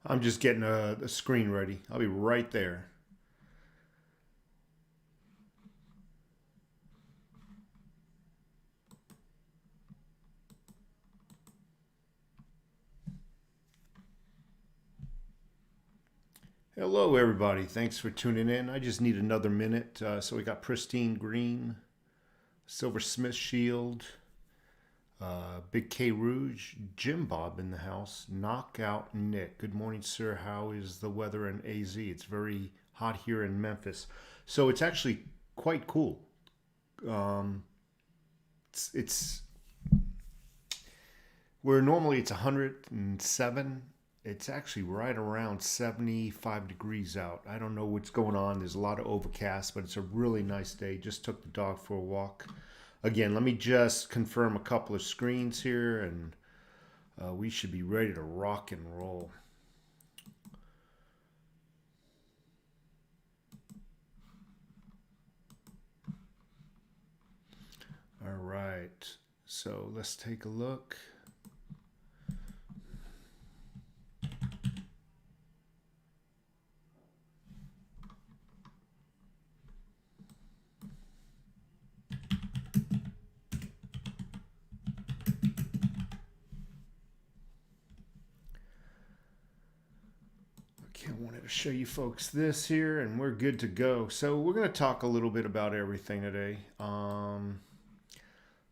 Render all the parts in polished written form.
I'm just getting the screen ready. I'll be right there. Hello, everybody. Thanks for tuning in. I just need another minute. So we got Pristine Green, Silver Smith Shield, Big K Rouge, Jim Bob in the house, Knockout Nick. Good morning, sir. How is the weather in AZ? It's very hot here in Memphis. So it's actually quite cool. Um, it's where normally it's 107. It's actually right around 75 degrees out. I don't know what's going on. There's a lot of overcast, but it's a really nice day. Just took the dog for a walk. Again, let me just confirm a couple of screens here, and we should be ready to rock and roll. All right, so let's take a look. I wanted to show you folks this here, and we're good to go. So we're going to talk a little bit about everything today.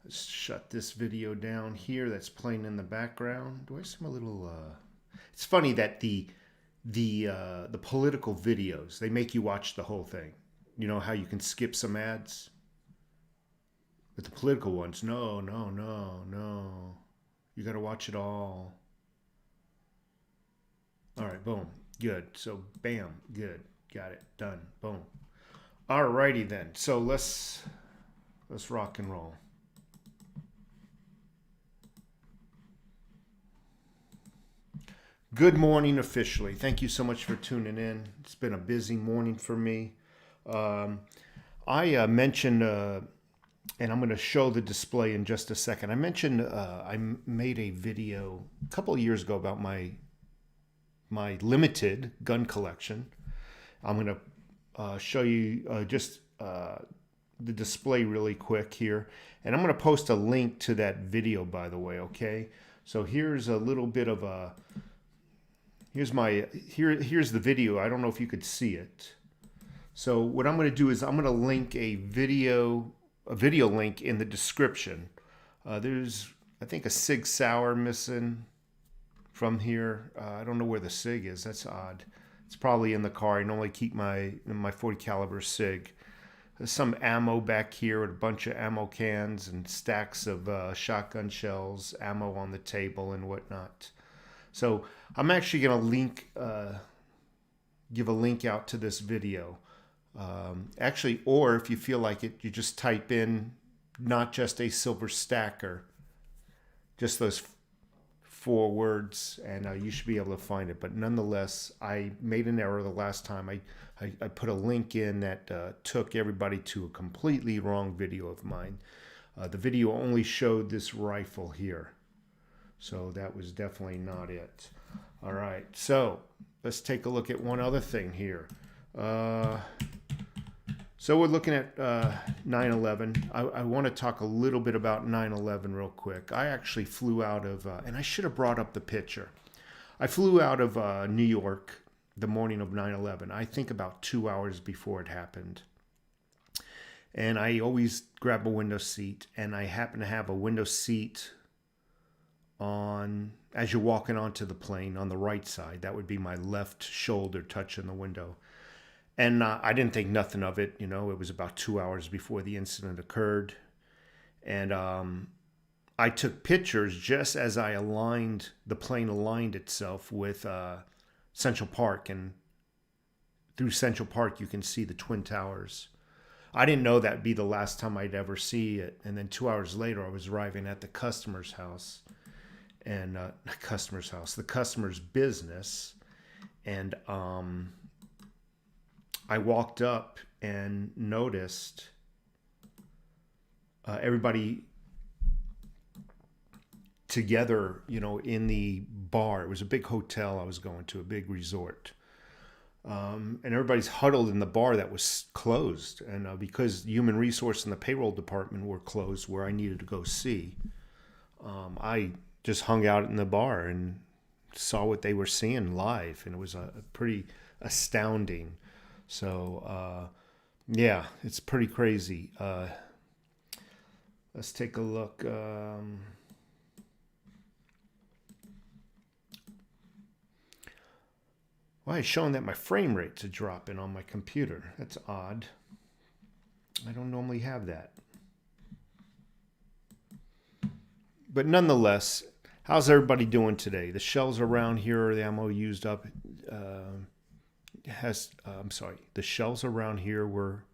Let's shut this video down here that's playing in the background. Do I see my little... It's funny that the political videos, they make you watch the whole thing. You know how you can skip some ads? But the political ones, no. You got to watch it all. All right, boom. Good. So, bam. Good. Got it. Done. Boom. Alrighty then. So let's rock and roll. Good morning officially. Thank you so much for tuning in. It's been a busy morning for me. I mentioned, and I'm going to show the display in just a second. I mentioned I made a video a couple of years ago about my limited gun collection. I'm going to show you just the display really quick here. And I'm going to post a link to that video, by the way, okay? So here's a little bit of a... Here's the video. I don't know if you could see it. So what I'm going to do is I'm going to link a video link in the description. There's, I think, a Sig Sauer missing from here. I don't know where the Sig is. That's odd. It's probably in the car. I normally keep my 40 caliber Sig. There's some ammo back here with a bunch of ammo cans and stacks of shotgun shells, ammo on the table and whatnot. So I'm actually going to give a link out to this video. Actually, or if you feel like it, you just type in not just a silver stacker, just those 4 words, and you should be able to find it. But nonetheless, I made an error the last time. I put a link in that took everybody to a completely wrong video of mine. The video only showed this rifle here. So that was definitely not it. All right, so let's take a look at one other thing here. So we're looking at 9/11. I want to talk a little bit about 9/11 real quick. I actually flew out of, and I should have brought up the picture. I flew out of New York the morning of 9/11. I think about 2 hours before it happened. And I always grab a window seat, and I happen to have a window seat on, as you're walking onto the plane, on the right side. That would be my left shoulder touching the window. And I didn't think nothing of it. You know, it was about 2 hours before the incident occurred. And I took pictures just as the plane aligned itself with Central Park. And through Central Park, you can see the Twin Towers. I didn't know that'd be the last time I'd ever see it. And then 2 hours later, I was arriving at the customer's house. And the customer's business. And I walked up and noticed everybody together, in the bar. It was a big hotel I was going to, a big resort. And everybody's huddled in the bar that was closed. And because human resource and the payroll department were closed where I needed to go see, I just hung out in the bar and saw what they were seeing live. And it was pretty astounding. So, yeah, it's pretty crazy. Let's take a look. Well, it's showing that my frame rates are dropping on my computer. That's odd. I don't normally have that. But nonetheless, how's everybody doing today? The shells around here, the ammo used up, the shelves around here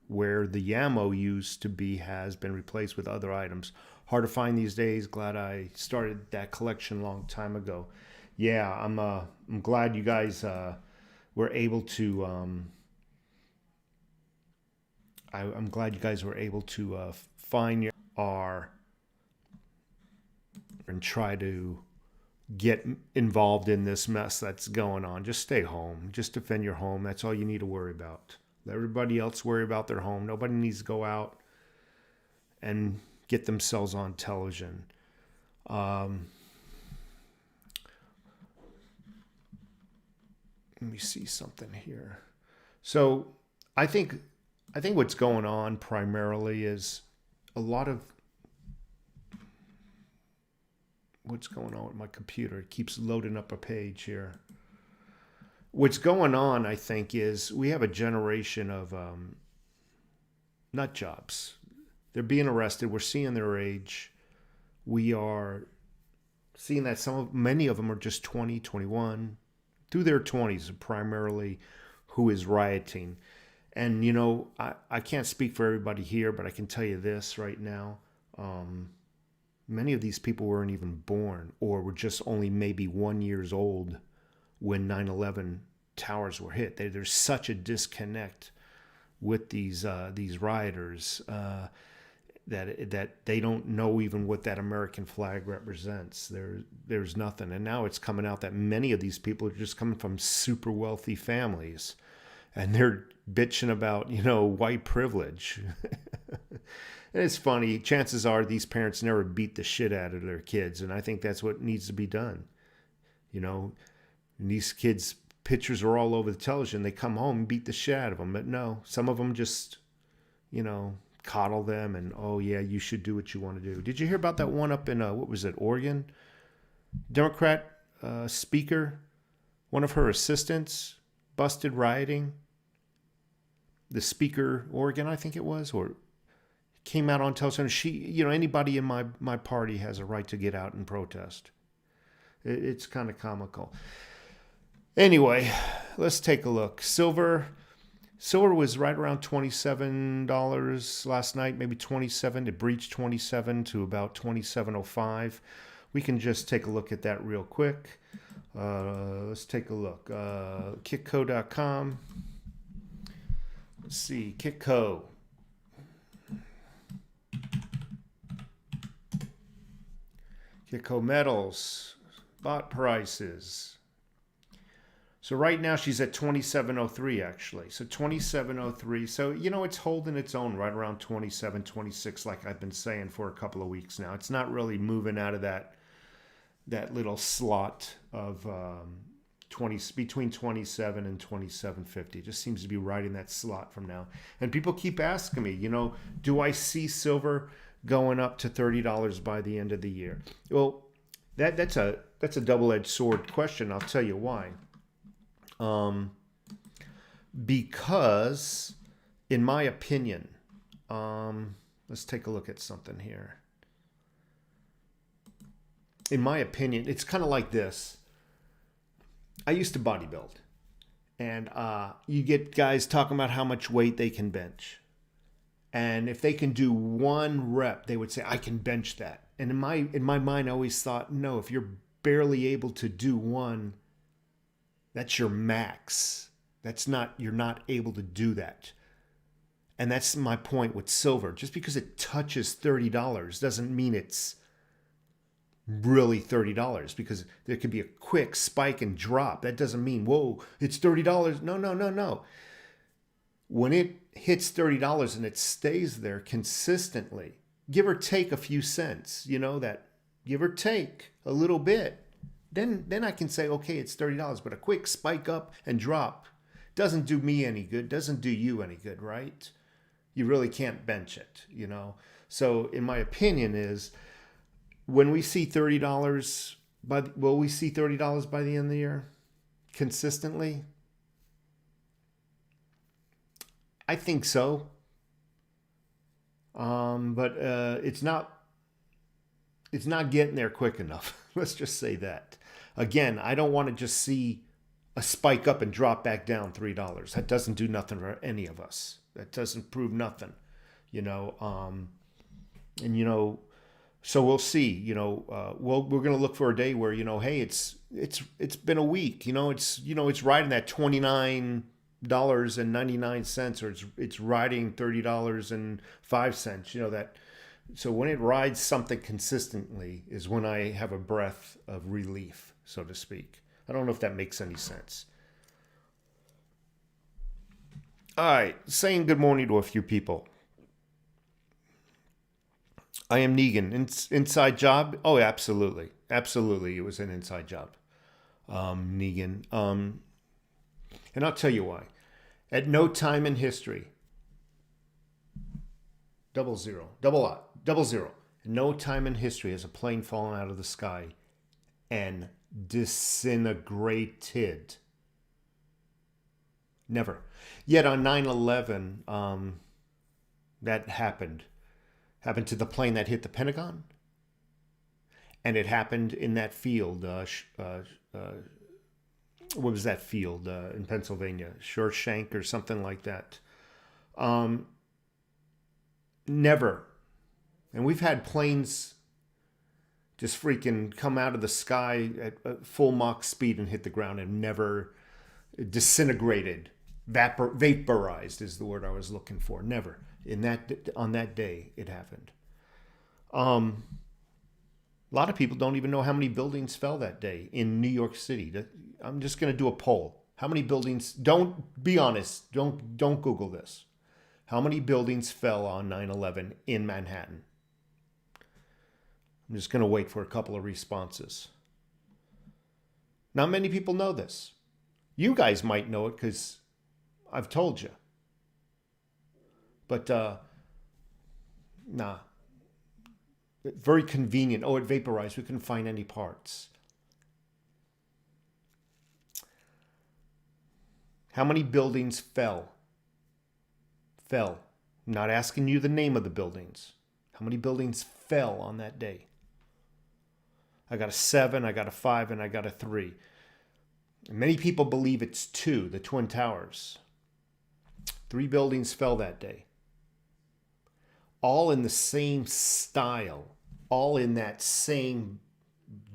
where the ammo used to be has been replaced with other items. Hard to find these days. Glad I started that collection a long time ago. Yeah, I'm glad you guys were able to. I'm glad you guys were able to find your R and try to get involved in this mess that's going on. Just stay home. Just defend your home. That's all you need to worry about. Let everybody else worry about their home. Nobody needs to go out and get themselves on television. Let me see something here. So I think what's going on primarily is a lot of what's going on with my computer. It keeps loading up a page here. What's going on, I think, is we have a generation of nut jobs. They're being arrested. We're seeing their age. We are seeing that many of them are just 20, 21, through their 20s, primarily, who is rioting. And, I can't speak for everybody here, but I can tell you this right now. Many of these people weren't even born or were just only maybe 1 year old when 9/11 towers were hit. There's such a disconnect with these rioters that they don't know even what that American flag represents. There's nothing. And now it's coming out that many of these people are just coming from super wealthy families. And they're bitching about, white privilege. And it's funny. Chances are these parents never beat the shit out of their kids. And I think that's what needs to be done. And these kids' pictures are all over the television. They come home and beat the shit out of them. But no, some of them just, coddle them. And, oh, yeah, you should do what you want to do. Did you hear about that one up in, what was it, Oregon? Democrat speaker, one of her assistants busted rioting. The speaker, Oregon, I think it was, or came out on television. She, anybody in my party has a right to get out and protest. It's kind of comical. Anyway, let's take a look. Silver was right around $27 last night, maybe 27. It breached 27 to about 27.05. We can just take a look at that real quick. Let's take a look. Kitco.com. Let's see, Kitco. Kitco Metals, bot prices. So right now she's at 27.03 actually. So 27.03. So, it's holding its own right around 27, 26 like I've been saying for a couple of weeks now. It's not really moving out of that little slot of between 27 and 27.50. It just seems to be right in that slot from now. And people keep asking me, do I see silver going up to $30 by the end of the year? Well, that's a double-edged sword question. I'll tell you why. Because in my opinion, let's take a look at something here. In my opinion, it's kind of like this. I used to bodybuild, and you get guys talking about how much weight they can bench. And if they can do one rep, they would say, I can bench that. And in my mind, I always thought, no, if you're barely able to do one, that's your max. You're not able to do that. And that's my point with silver. Just because it touches $30 doesn't mean it's really $30, because there could be a quick spike and drop. That doesn't mean, whoa, it's $30. No, no, no, no. When it hits $30 and it stays there consistently, give or take a few cents, that give or take a little bit, then I can say, okay, it's $30. But a quick spike up and drop doesn't do me any good, doesn't do you any good, right? You really can't bench it, So in my opinion is, when we see $30, will we see $30 by the end of the year consistently? I think so. But it's not getting there quick enough. Let's just say that. Again, I don't want to just see a spike up and drop back down $3. That doesn't do nothing for any of us. That doesn't prove nothing, so we'll see, we're going to look for a day where, hey, it's been a week, it's riding that $29.99, or it's riding $30.05, that. So when it rides something consistently is when I have a breath of relief, so to speak. I don't know if that makes any sense. All right, saying good morning to a few people. I am Negan. Inside job? Oh, absolutely. Absolutely, it was an inside job. Negan. And I'll tell you why. At no time in history, double zero. At no time in history has a plane fallen out of the sky and disintegrated. Never. Yet on 9/11, that happened. Happened to the plane that hit the Pentagon. And it happened in that field. What was that field in Pennsylvania? Shawshank or something like that. Never. And we've had planes just freaking come out of the sky at full Mach speed and hit the ground and never disintegrated. Vaporized is the word I was looking for. Never. On that day, it happened. A lot of people don't even know how many buildings fell that day in New York City. I'm just going to do a poll. How many buildings? Don't be honest. Don't Google this. How many buildings fell on 9/11 in Manhattan? I'm just going to wait for a couple of responses. Not many people know this. You guys might know it because I've told you. But, nah. Very convenient. Oh, it vaporized. We couldn't find any parts. How many buildings fell? Fell. I'm not asking you the name of the buildings. How many buildings fell on that day? I got a 7, I got a 5, and I got a 3. And many people believe it's 2, the Twin Towers. 3 buildings fell that day. All in the same style. All in that same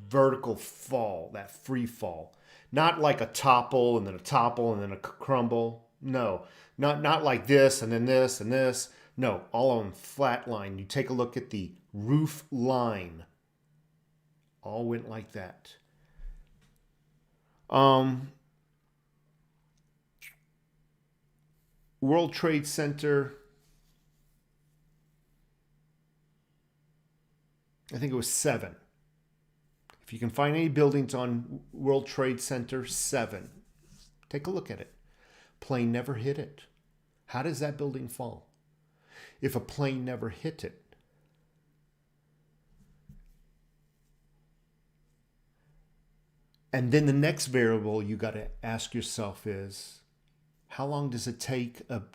vertical fall, that free fall. Not like a topple and then a topple and then a crumble. No, not like this and then this and this. No, all on flat line. You take a look at the roof line. All went like that. World Trade Center, I think it was 7. If you can find any buildings on World Trade Center, 7. Take a look at it. Plane never hit it. How does that building fall? If a plane never hit it. And then the next variable you got to ask yourself is, how long does it take to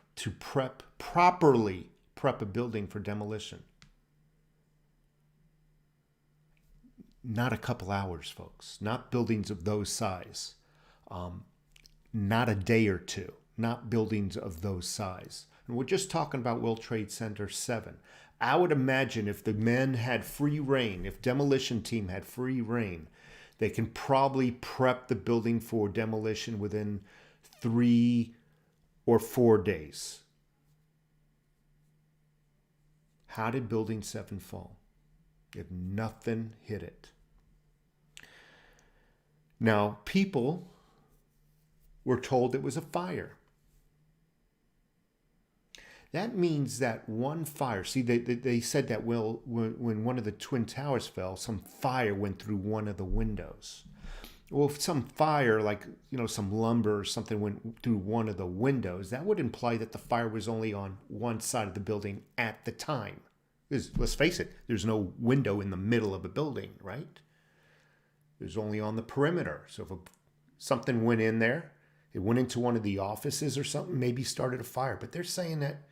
properly prep a building for demolition? Not a couple hours, folks. Not buildings of those size. Not a day or two. Not buildings of those size. And we're just talking about World Trade Center 7. I would imagine if the men had free reign, if demolition team had free reign, they can probably prep the building for demolition within 3 or 4 days. How did Building 7 fall? If nothing hit it. Now, people were told it was a fire. That means that one fire, see, they said that, well, when one of the Twin Towers fell, some fire went through one of the windows. Well, if some fire, like, some lumber or something went through one of the windows, that would imply that the fire was only on one side of the building at the time. Because, let's face it, there's no window in the middle of a building, right? There's only on the perimeter. So if something went in there, it went into one of the offices or something, maybe started a fire. But they're saying that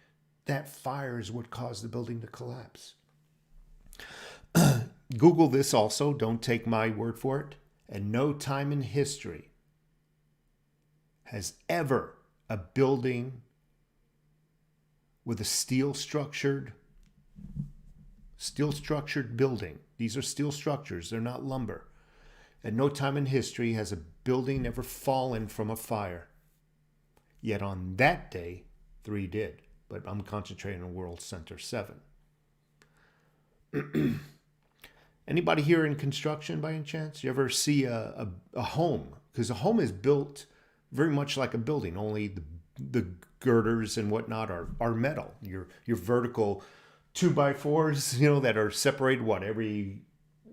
that fire is what caused the building to collapse. Google this also. Don't take my word for it. And no time in history has ever a building with a steel structured building. These are steel structures. They're not lumber. At no time in history has a building ever fallen from a fire. Yet on that day, 3 did. But I'm concentrating on World Center 7. Anybody here in construction by any chance? You ever see a home? Because a home is built very much like a building, only the girders and whatnot are metal. Your vertical 2x4s, that are separated, every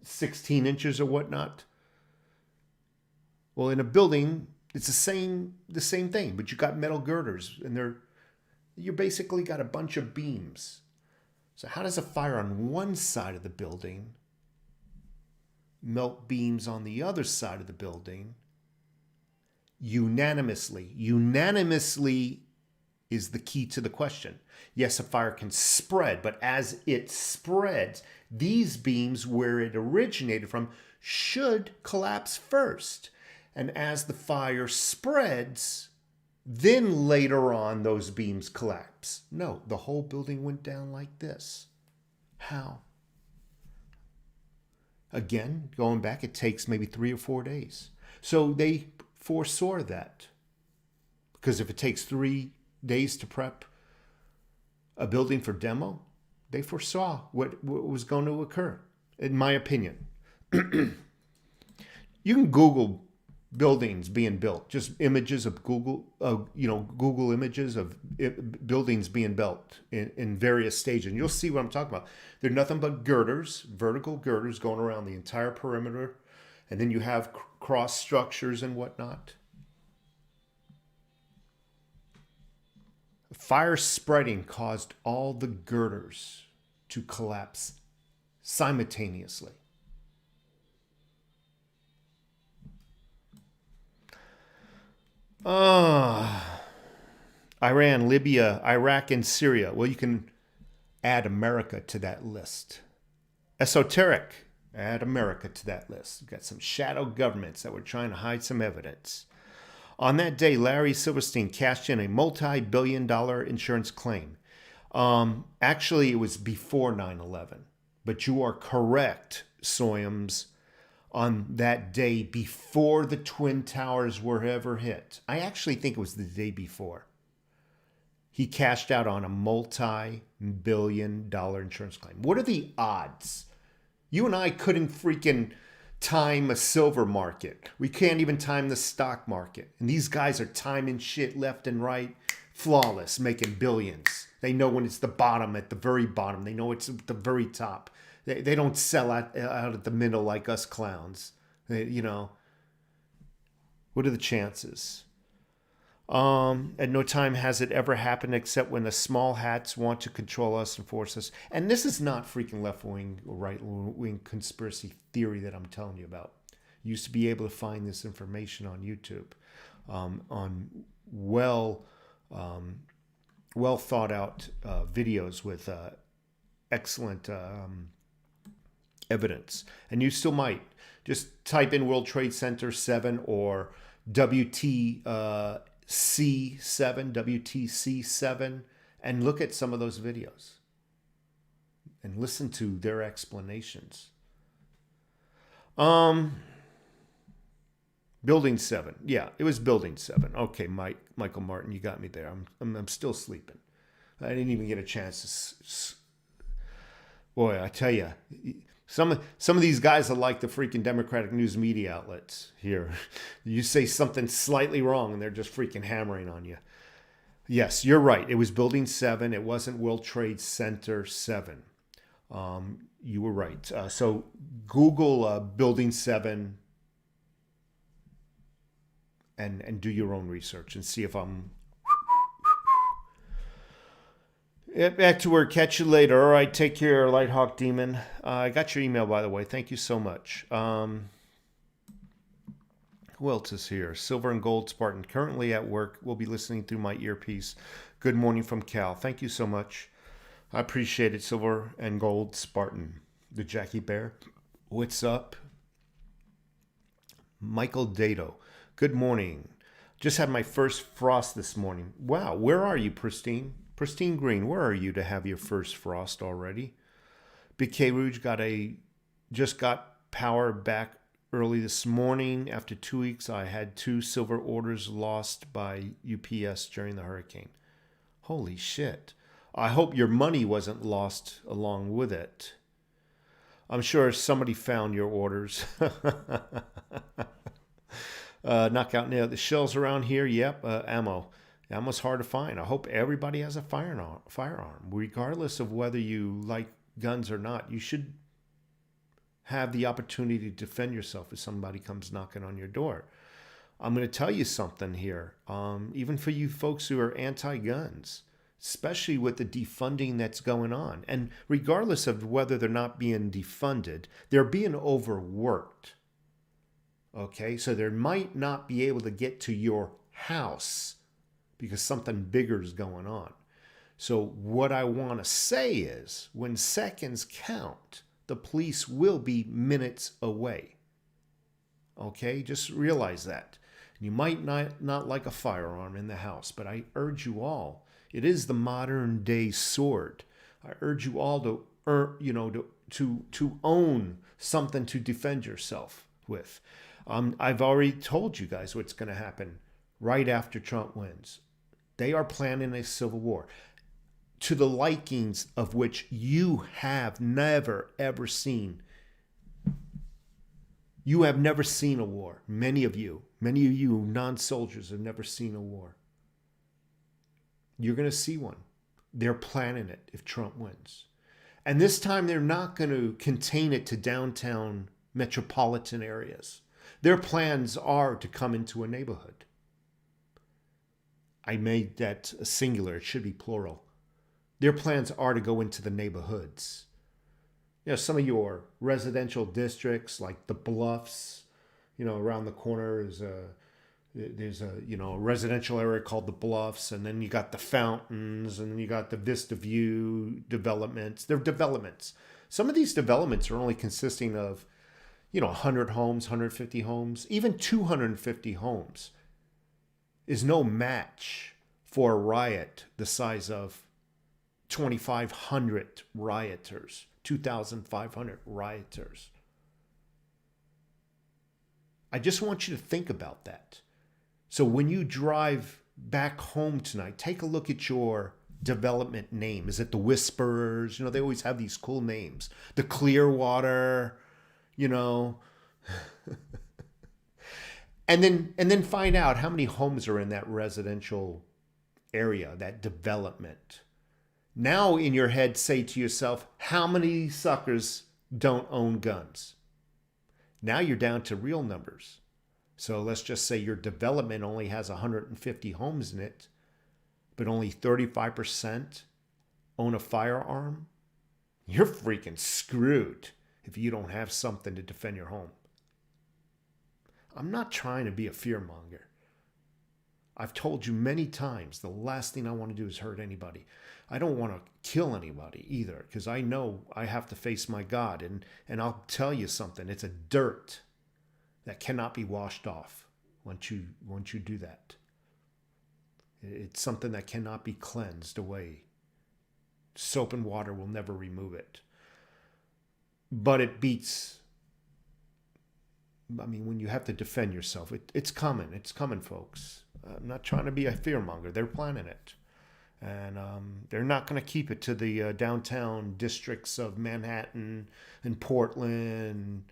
16 inches or whatnot? Well, in a building, it's the same thing, but you got metal girders, and you basically got a bunch of beams. So how does a fire on one side of the building melt beams on the other side of the building unanimously? Unanimously is the key to the question. Yes, a fire can spread, but as it spreads, these beams where it originated from should collapse first. And as the fire spreads, then later on those beams collapse. No, the whole building went down like this. How? Again, going back, it takes maybe 3 or 4 days. So they foresaw that. Because if it takes 3 days to prep a building for demo, they foresaw what was going to occur, in my opinion. You can Google buildings being built, just images of Google images of buildings being built in various stages. And you'll see what I'm talking about. They're nothing but girders, vertical girders going around the entire perimeter. And then you have cross structures and whatnot. Fire spreading caused all the girders to collapse simultaneously. Iran, Libya, Iraq, and Syria. Well, you can add America to that list. Esoteric, add America to that list. You've got some shadow governments that were trying to hide some evidence. On that day, Larry Silverstein cashed in a multi-billion-dollar insurance claim. Actually, it was before 9/11. But you are correct, Soyams. On that day before the Twin Towers were ever hit. I actually think it was the day before. He cashed out on a multi-billion-dollar insurance claim. What are the odds? You and I couldn't freaking time a silver market. We can't even time the stock market. And these guys are timing shit left and right, flawless, making billions. They know when it's the bottom, at the very bottom. They know it's at the very top. They don't sell out at the middle like us clowns. What are the chances? At no time has it ever happened except when the small hats want to control us and force us. And this is not freaking left-wing or right-wing conspiracy theory that I'm telling you about. You used to be able to find this information on YouTube, on well thought out videos with excellent evidence. And you still might just type in World Trade Center 7 or WTC 7 and look at some of those videos and listen to their explanations. Building 7. Yeah, it was Building 7. Okay, Michael Martin, you got me there. I'm still sleeping. I didn't even get a chance to... Boy, I tell you, Some of these guys are like the freaking Democratic news media outlets here. You say something slightly wrong and they're just freaking hammering on you. Yes, you're right. It was Building 7. It wasn't World Trade Center 7. You were right. So Google Building 7 and do your own research and see if I'm... Back to work. Catch you later. All right, take care, Lighthawk Demon. I got your email, by the way. Thank you so much. Who else is here? Silver and Gold Spartan. Currently at work. Will be listening through my earpiece. Good morning from Cal. Thank you so much. I appreciate it, Silver and Gold Spartan. The Jackie Bear. What's up? Michael Dato. Good morning. Just had my first frost this morning. Wow, where are you, Pristine? Pristine Green, where are you to have your first frost already? Big K Rouge just got power back early this morning. After 2 weeks, I had 2 silver orders lost by UPS during the hurricane. Holy shit. I hope your money wasn't lost along with it. I'm sure somebody found your orders. Knockout Nail. The shells around here, yep, ammo. Ammo's hard to find. I hope everybody has a firearm. Regardless of whether you like guns or not, you should have the opportunity to defend yourself if somebody comes knocking on your door. I'm going to tell you something here. Even for you folks who are anti-guns, especially with the defunding that's going on, and regardless of whether they're not being defunded, they're being overworked. Okay, so they might not be able to get to your house because something bigger is going on. So what I want to say is, when seconds count, the police will be minutes away. Okay, just realize that. You might not like a firearm in the house, but I urge you all, it is the modern day sword. I urge you all to own something to defend yourself with. I've already told you guys what's going to happen right after Trump wins. They are planning a civil war to the likings of which you have never, ever seen. You have never seen a war. Many of you non-soldiers have never seen a war. You're going to see one. They're planning it if Trump wins. And this time they're not going to contain it to downtown metropolitan areas. Their plans are to come into a neighborhood. I made that singular. It should be plural. Their plans are to go into the neighborhoods. You know, some of your residential districts, like the Bluffs, around the corner there's a residential area called the Bluffs, and then you got the Fountains, and then you got the Vista View developments. They're developments. Some of these developments are only consisting of 100 homes, 150 homes, even 250 homes is no match for a riot the size of 2,500 rioters, 2,500 rioters. I just want you to think about that. So when you drive back home tonight, take a look at your development name. Is it the Whisperers? They always have these cool names. The Clearwater, And then find out how many homes are in that residential area, that development. Now in your head, say to yourself, how many suckers don't own guns? Now you're down to real numbers. So let's just say your development only has 150 homes in it, but only 35% own a firearm. You're freaking screwed if you don't have something to defend your home. I'm not trying to be a fearmonger. I've told you many times, the last thing I want to do is hurt anybody. I don't want to kill anybody either, because I know I have to face my God. And I'll tell you something, it's a dirt that cannot be washed off once you do that. It's something that cannot be cleansed away. Soap and water will never remove it. But it beats... when you have to defend yourself, it's coming. It's coming, folks. I'm not trying to be a fearmonger. They're planning it. And they're not going to keep it to the downtown districts of Manhattan and Portland.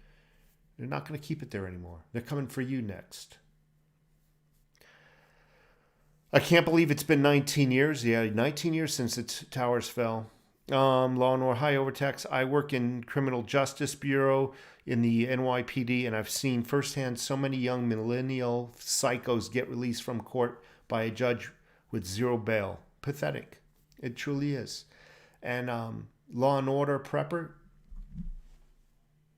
They're not going to keep it there anymore. They're coming for you next. I can't believe it's been 19 years. Yeah, 19 years since the towers fell. Law and Order, high overtax. I work in Criminal Justice Bureau in the NYPD, and I've seen firsthand so many young millennial psychos get released from court by a judge with zero bail. Pathetic. It truly is. And Law and Order prepper,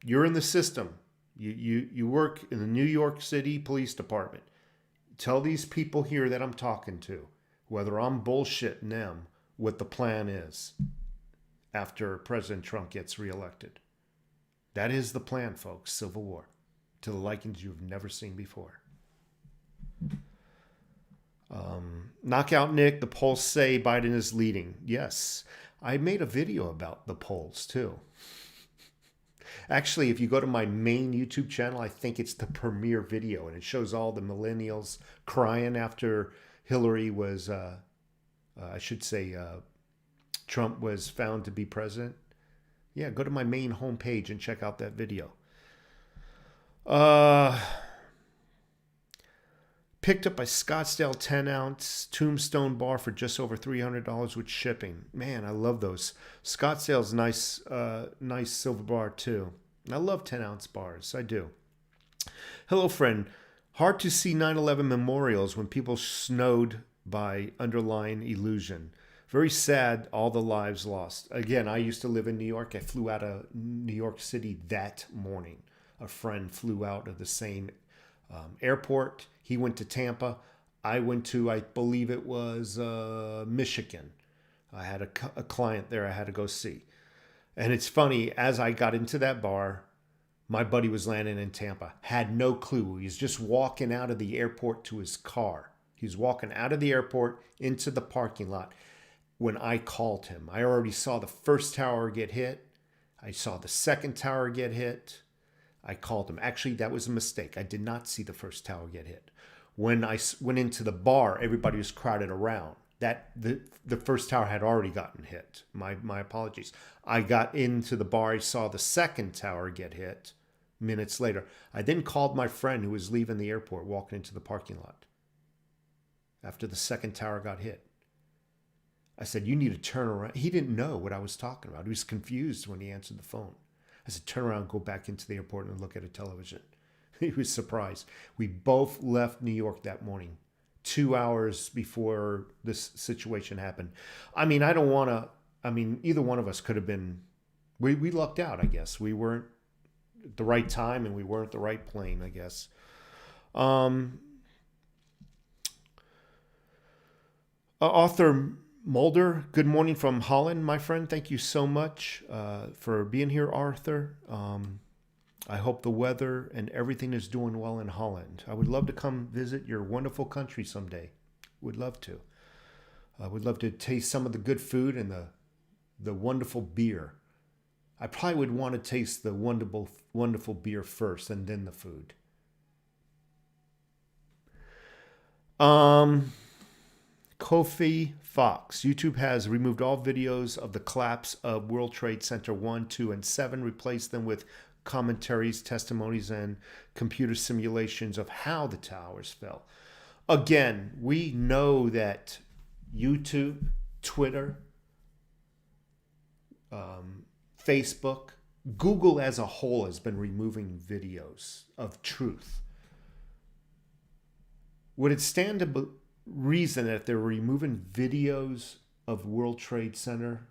you're in the system. You work in the New York City Police Department. Tell these people here that I'm talking to, whether I'm bullshitting them, what the plan is after President Trump gets reelected. That is the plan, folks. Civil war to the likings you've never seen before. Knockout Nick, the polls say Biden is leading. Yes, I made a video about the polls too. Actually, if you go to my main YouTube channel, I think it's the premiere video, and it shows all the millennials crying after Hillary was, Trump was found to be president. Yeah, go to my main homepage and check out that video. Picked up a Scottsdale 10-ounce Tombstone bar for just over $300 with shipping. Man, I love those. Scottsdale's nice silver bar too. I love 10-ounce bars. I do. Hello, friend. Hard to see 9/11 memorials when people snowed by underlying illusion. Very sad, all the lives lost. Again, I used to live in New York. I flew out of New York City that morning. A friend flew out of the same airport. He went to Tampa. I went to, I believe it was Michigan. I had a client there I had to go see. And it's funny, as I got into that bar, my buddy was landing in Tampa. Had no clue. He was just walking out of the airport to his car. He was walking out of the airport into the parking lot when I called him. I already saw the first tower get hit. I saw the second tower get hit. I called him. Actually, that was a mistake. I did not see the first tower get hit. When I went into the bar, everybody was crowded around. The first tower had already gotten hit. My apologies. I got into the bar. I saw the second tower get hit minutes later. I then called my friend who was leaving the airport, walking into the parking lot after the second tower got hit. I said, you need to turn around. He didn't know what I was talking about. He was confused when he answered the phone. I said, turn around, go back into the airport and look at a television. He was surprised. We both left New York that morning, 2 hours before this situation happened. I mean, either one of us could have been, we lucked out, I guess. We weren't at the right time and we weren't the right plane, I guess. Author Mulder, good morning from Holland, my friend. Thank you so much for being here, Arthur. I hope the weather and everything is doing well in Holland. I would love to come visit your wonderful country someday. Would love to. I would love to taste some of the good food and the wonderful beer. I probably would want to taste the wonderful beer first and then the food. Kofi Fox. YouTube has removed all videos of the collapse of World Trade Center 1, 2, and 7, replaced them with commentaries, testimonies, and computer simulations of how the towers fell. Again, we know that YouTube, Twitter, Facebook, Google as a whole has been removing videos of truth. Would it stand to reason that if they're removing videos of World Trade Center,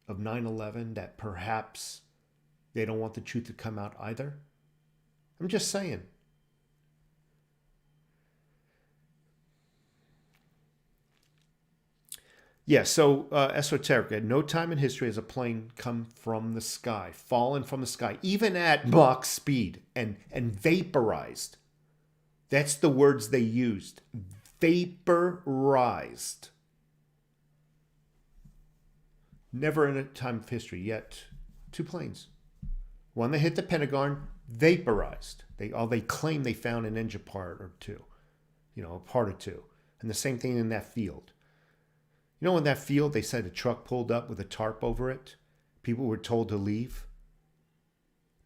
of 9/11, that perhaps they don't want the truth to come out either? I'm just saying. Yeah, so esoteric. At no time in history has a plane come from the sky, fallen from the sky, even at Mach speed, and vaporized. That's the words they used. Vaporized. Never in a time of history yet. 2 planes. One that hit the Pentagon, vaporized. They claim they found an engine part or two, a part or two. And the same thing in that field. You know, in that field, they said a truck pulled up with a tarp over it. People were told to leave.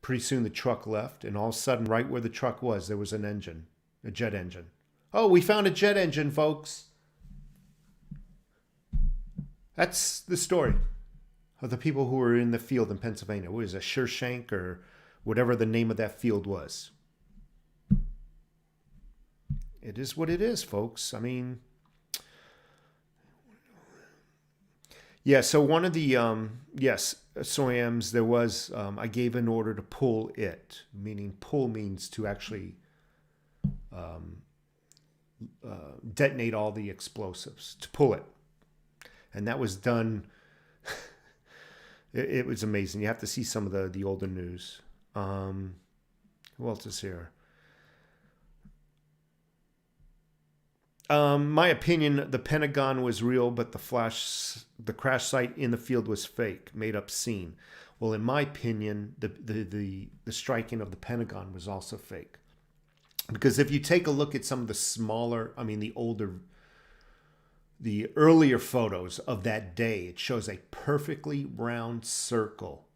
Pretty soon the truck left, and all of a sudden, right where the truck was, there was an engine, a jet engine. Oh, we found a jet engine, folks. That's the story of the people who were in the field in Pennsylvania. What is it, Shershank or whatever the name of that field was? It is what it is, folks. I mean, yeah, so one of the, yes, SOAMs, there was, I gave an order to pull it, meaning pull means to actually detonate all the explosives, to pull it. And that was done, it was amazing. You have to see some of the older news. Who else is here? My opinion, the Pentagon was real, but the crash site in the field was fake, made up scene. Well, in my opinion, the striking of the Pentagon was also fake. Because if you take a look at some of the smaller, I mean, the earlier photos of that day, it shows a perfectly round circle,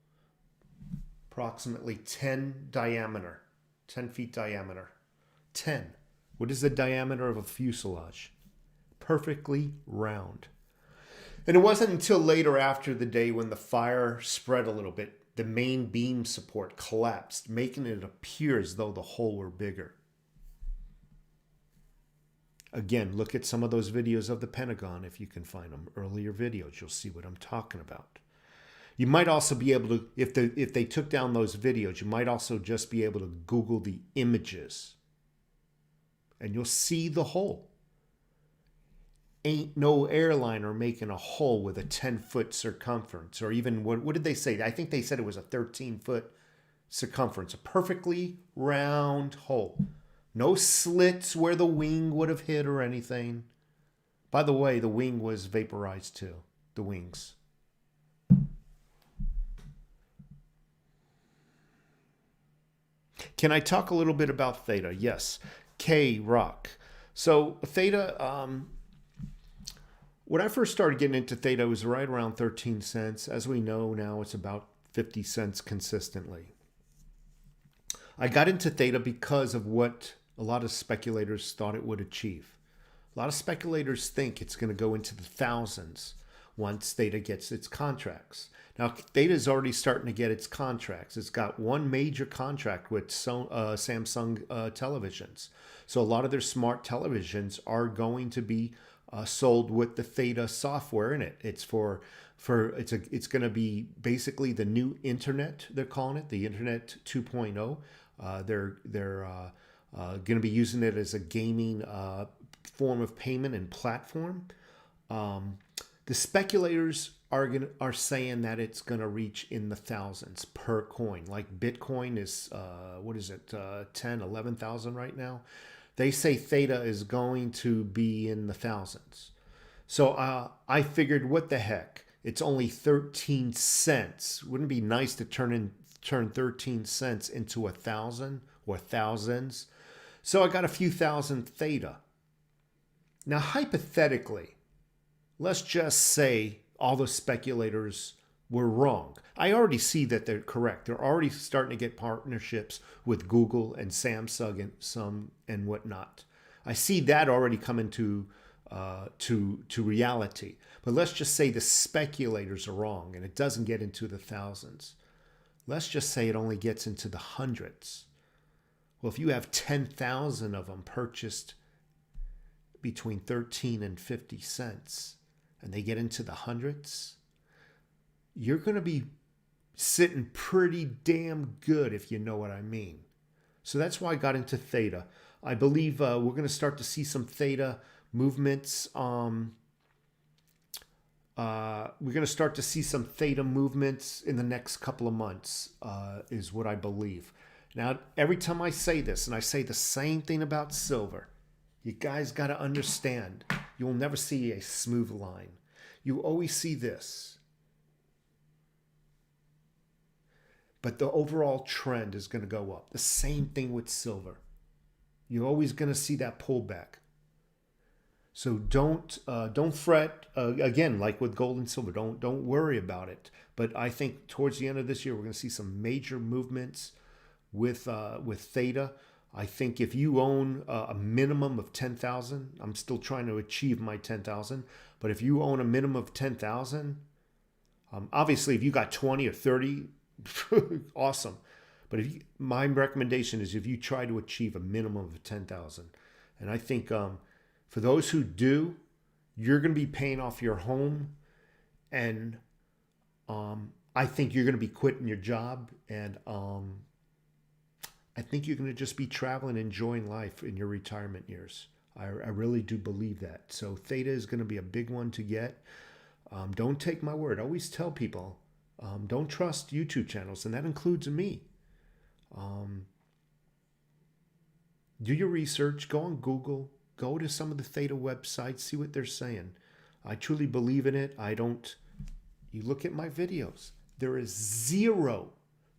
approximately 10 diameter, 10 feet diameter, 10. What is the diameter of a fuselage? Perfectly round. And it wasn't until later after the day when the fire spread a little bit, the main beam support collapsed, making it appear as though the hole were bigger. Again, look at some of those videos of the Pentagon if you can find them. Earlier videos, you'll see what I'm talking about. You might also be able to, if they took down those videos, you might also just be able to Google the images. And you'll see the hole. Ain't no airliner making a hole with a 10-foot circumference. Or even, what did they say? I think they said it was a 13-foot circumference. A perfectly round hole. No slits where the wing would have hit or anything. By the way, the wing was vaporized too. The wings. Can I talk a little bit about Theta? Yes. K-Rock. So Theta, when I first started getting into Theta, it was right around 13 cents. As we know now, it's about 50 cents consistently. I got into Theta because of what a lot of speculators thought it would achieve. A lot of speculators think it's going to go into the thousands once Theta gets its contracts. Now, Theta is already starting to get its contracts. It's got one major contract with Samsung televisions. So a lot of their smart televisions are going to be sold with the Theta software in it. It's it's going to be basically the new internet, they're calling it, the Internet 2.0. They're going to be using it as a gaming form of payment and platform. The speculators are saying that it's going to reach in the thousands per coin. Like Bitcoin is, 10, 11,000 right now. They say Theta is going to be in the thousands. So I figured, what the heck? It's only 13 cents. Wouldn't it be nice to turn 13 cents into 1,000 or thousands? So I got a few thousand Theta. Now, hypothetically, let's just say all the speculators were wrong. I already see that they're correct. They're already starting to get partnerships with Google and Samsung and whatnot. I see that already coming to reality. But let's just say the speculators are wrong and it doesn't get into the thousands. Let's just say it only gets into the hundreds. Well, if you have 10,000 of them purchased between 13 and 50 cents, and they get into the hundreds, you're going to be sitting pretty damn good, if you know what I mean. So that's why I got into Theta. I believe we're going to start to see some Theta movements. We're going to start to see some Theta movements in the next couple of months, is what I believe. Now, every time I say this, and I say the same thing about silver, you guys got to understand, you will never see a smooth line. You always see this. But the overall trend is going to go up. The same thing with silver. You're always going to see that pullback. So don't fret. Again, like with gold and silver, don't worry about it. But I think towards the end of this year, we're going to see some major movements with Theta. I think if you own a minimum of 10,000, I'm still trying to achieve my 10,000. But if you own a minimum of 10,000, obviously if you got 20 or 30, awesome. But my recommendation is if you try to achieve a minimum of 10,000, and I think for those who do, you're going to be paying off your home, and I think you're going to be quitting your job, and I think you're going to just be traveling, enjoying life in your retirement years. I really do believe that. So Theta is going to be a big one to get. Don't take my word. I always tell people, don't trust YouTube channels, and that includes me. Do your research. Go on Google. Go to some of the Theta websites. See what they're saying. I truly believe in it. You look at my videos. There is 0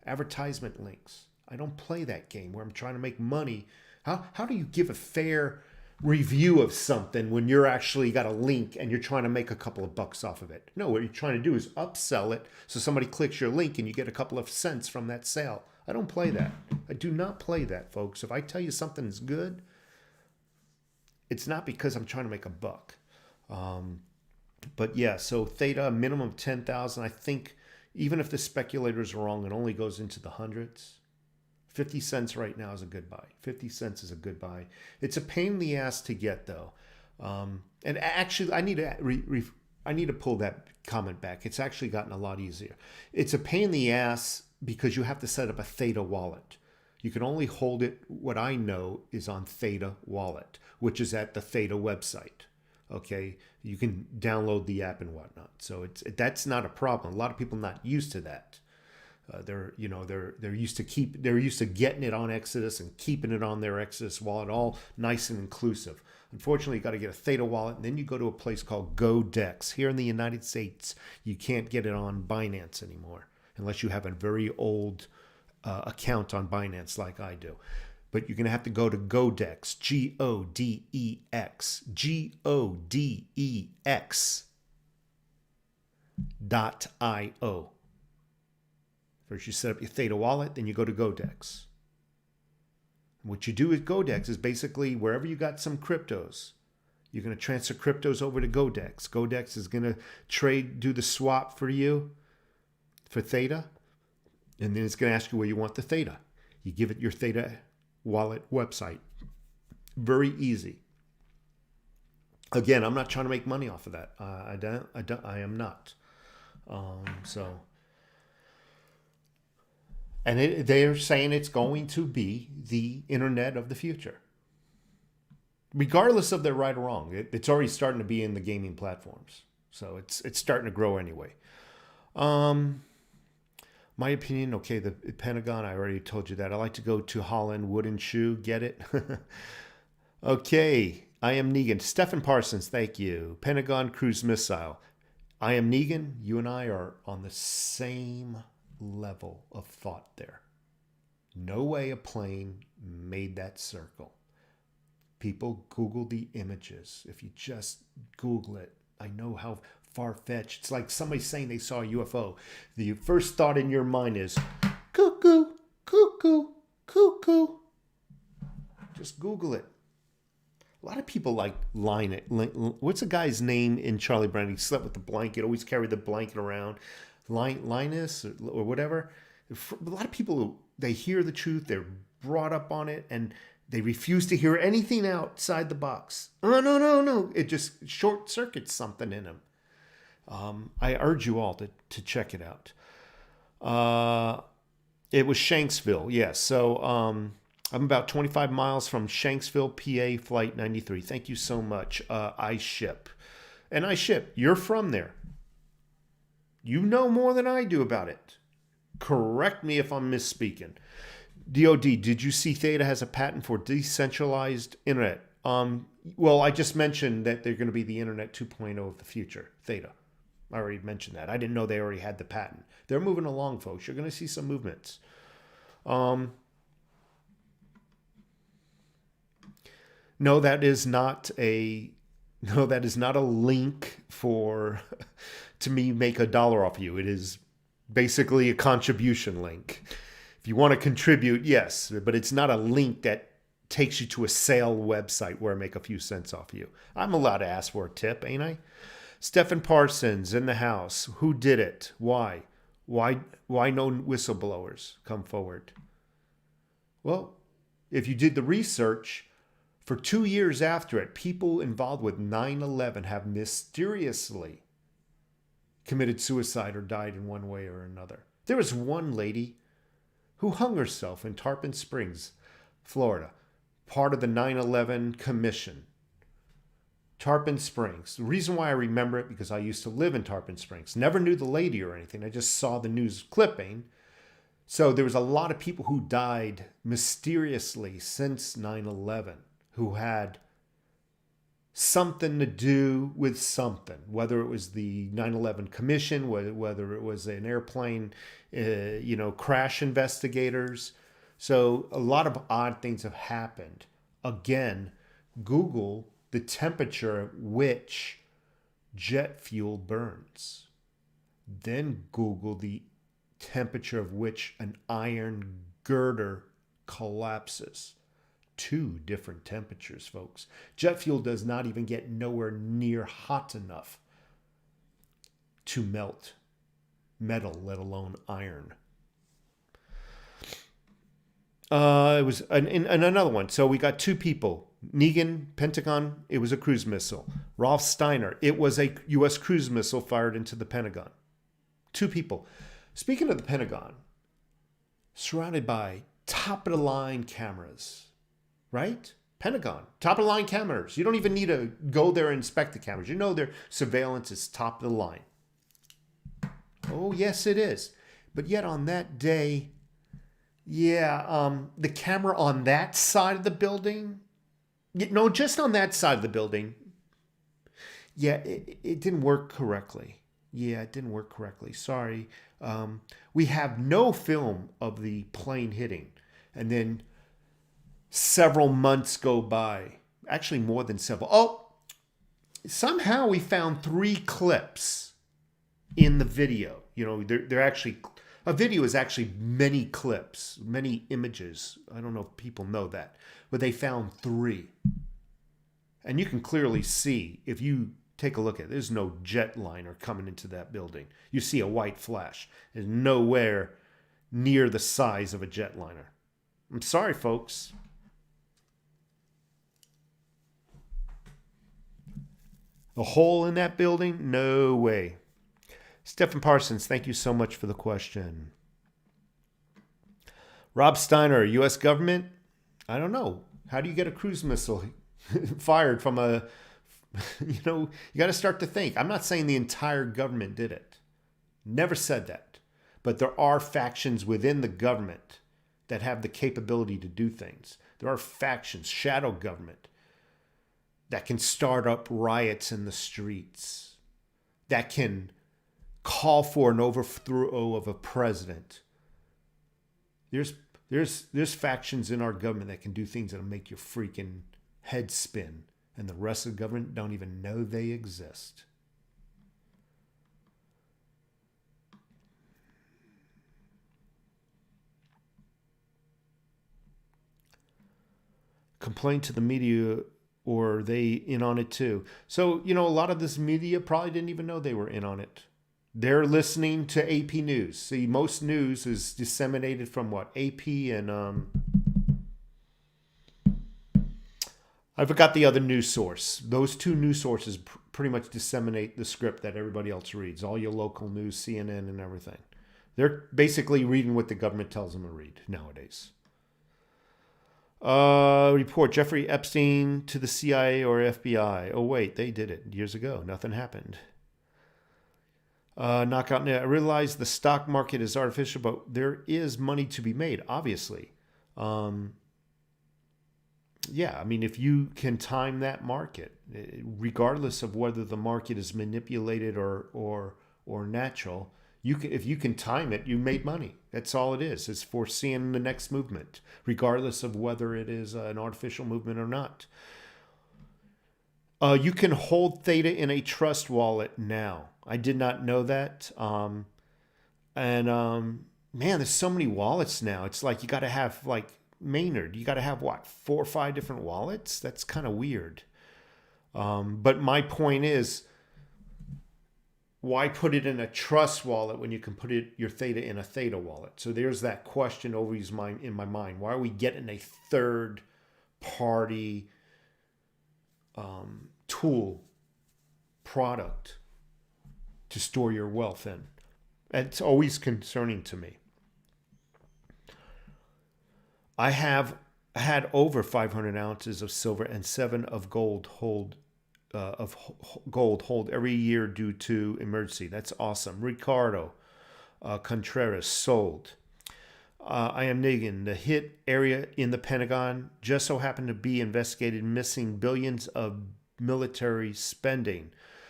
advertisement links. I don't play that game where I'm trying to make money. How do you give a fair review of something when you're actually got a link and you're trying to make a couple of bucks off of it? No, what you're trying to do is upsell it so somebody clicks your link and you get a couple of cents from that sale. I don't play that. I do not play that, folks. If I tell you something is good, it's not because I'm trying to make a buck. But yeah, so Theta, minimum of 10,000. I think even if the speculators are wrong, it only goes into the hundreds. 50 cents right now is a good buy. 50 cents is a good buy. It's a pain in the ass to get, though. And actually, I need to pull that comment back. It's actually gotten a lot easier. It's a pain in the ass because you have to set up a Theta wallet. You can only hold it, what I know, is on Theta Wallet, which is at the Theta website. Okay, you can download the app and whatnot. So that's not a problem. A lot of people are not used to that. They're used to getting it on Exodus and keeping it on their Exodus wallet, all nice and inclusive. Unfortunately, you got to get a Theta wallet, and then you go to a place called GoDex. Here in the United States, you can't get it on Binance anymore unless you have a very old account on Binance like I do. But you're going to have to go to GoDex, GoDex.io. First, you set up your Theta wallet, then you go to GoDex. What you do with GoDex is basically wherever you got some cryptos, you're going to transfer cryptos over to GoDex. GoDex is going to do the swap for you for Theta, and then it's going to ask you where you want the Theta. You give it your Theta wallet website. Very easy. Again, I'm not trying to make money off of that. I am not. And they're saying it's going to be the internet of the future. Regardless of their right or wrong, it's already starting to be in the gaming platforms. So it's starting to grow anyway. My opinion, okay, the Pentagon, I already told you that. I like to go to Holland Wooden Shoe. Get it? Okay, I am Negan. Stephen Parsons, thank you. Pentagon Cruise Missile. I am Negan. You and I are on the same level of thought there. No way a plane made that circle. People Google the images. If you just Google it, I know how far-fetched. It's like somebody saying they saw a UFO. The first thought in your mind is, cuckoo, cuckoo, cuckoo. Just Google it. A lot of people like line it. What's the guy's name in Charlie Brown? He slept with the blanket, always carried the blanket around. Linus or whatever. A lot of people, they hear the truth, they're brought up on it, and they refuse to hear anything outside the box. Oh, no. It just short circuits something in them. I urge you all to check it out. It was Shanksville, yes. So I'm about 25 miles from Shanksville, PA, Flight 93. Thank you so much. I ship. And I ship. You're from there. You know more than I do about it. Correct me if I'm misspeaking. DOD, did you see Theta has a patent for decentralized internet? Well, I just mentioned that they're going to be the internet 2.0 of the future, Theta. I already mentioned that. I didn't know they already had the patent. They're moving along, folks. You're going to see some movements. No, that is not a No, that is not a link for to me make $1 off you. It is basically a contribution link. If you want to contribute, yes, but it's not a link that takes you to a sale website where I make a few cents off you. I'm allowed to ask for a tip, ain't I? Stephen Parsons in the house. Who did it? Why? Why no whistleblowers come forward? Well, if you did the research, for 2 years after it, people involved with 9/11 have mysteriously committed suicide or died in one way or another. There was one lady who hung herself in Tarpon Springs, Florida, part of the 9/11 Commission. Tarpon Springs. The reason why I remember it, because I used to live in Tarpon Springs. Never knew the lady or anything. I just saw the news clipping. So there was a lot of people who died mysteriously since 9/11 who had something to do with something, whether it was the 9/11 Commission, whether it was an airplane, crash investigators. So a lot of odd things have happened. Again, Google the temperature at which jet fuel burns. Then Google the temperature of which an iron girder collapses. 2 different temperatures, folks. Jet fuel does not even get nowhere near hot enough to melt metal, let alone iron. It was another one. So we got 2 people. Negan, Pentagon, it was a cruise missile. Rolf Steiner, it was a U.S. cruise missile fired into the Pentagon. 2 people. Speaking of the Pentagon, surrounded by top-of-the-line cameras, right? Pentagon, top-of-the-line cameras. You don't even need to go there and inspect the cameras. You know their surveillance is top of the line. Oh, yes, it is. But yet on that day, the camera on that side of the building, no, just on that side of the building, it didn't work correctly. Yeah, it didn't work correctly. Sorry. We have no film of the plane hitting. And then several months go by. Actually, more than several. Oh, somehow we found 3 clips in the video. They're actually, a video is actually many clips, many images. I don't know if people know that. But they found 3. And you can clearly see, if you take a look at it, there's no jetliner coming into that building. You see a white flash. It's nowhere near the size of a jetliner. I'm sorry, folks. A hole in that building? No way. Stephen Parsons, thank you so much for the question. Rob Steiner, U.S. government? I don't know. How do you get a cruise missile fired from a... you got to start to think. I'm not saying the entire government did it. Never said that. But there are factions within the government that have the capability to do things. There are factions, shadow government, that can start up riots in the streets, that can call for an overthrow of a president. There's factions in our government that can do things that'll make your freaking head spin, and the rest of the government don't even know they exist. Complain to the media, or are they in on it too? So, a lot of this media probably didn't even know they were in on it. They're listening to AP News. See, most news is disseminated from what? AP and I forgot the other news source. Those 2 news sources pretty much disseminate the script that everybody else reads. All your local news, CNN and everything. They're basically reading what the government tells them to read nowadays. Report Jeffrey Epstein to the CIA or FBI. Oh, wait, they did it years ago. Nothing happened. Knockout Net. I realize the stock market is artificial, but there is money to be made, obviously. If you can time that market, regardless of whether the market is manipulated or natural, if you can time it, you made money. That's all it is. It's foreseeing the next movement, regardless of whether it is an artificial movement or not. You can hold Theta in a trust wallet now. I did not know that. Man, there's so many wallets now. It's like you got to have like Maynard. You got to have what, 4 or 5 different wallets? That's kind of weird. But my point is, why put it in a trust wallet when you can put your Theta in a Theta wallet? So there's that question always in my mind. Why are we getting a third party tool product to store your wealth in? It's always concerning to me. I have had over 500 ounces of silver and 7 of gold hold every year due to emergency. That's awesome. Ricardo Contreras sold. I am Nigan. The hit area in the Pentagon just so happened to be investigated, missing billions of military spending.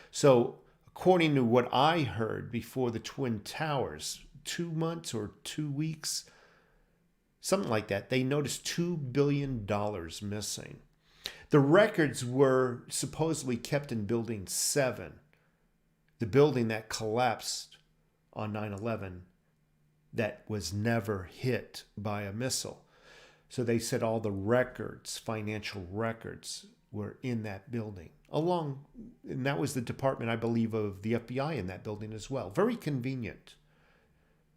So according to what I heard before the Twin Towers, 2 months or 2 weeks, something like that, they noticed $2 billion missing. The records were supposedly kept in Building 7, the building that collapsed on 9/11 that was never hit by a missile. So they said all the records, financial records, were in that building. And that was the department, I believe, of the FBI in that building as well. Very convenient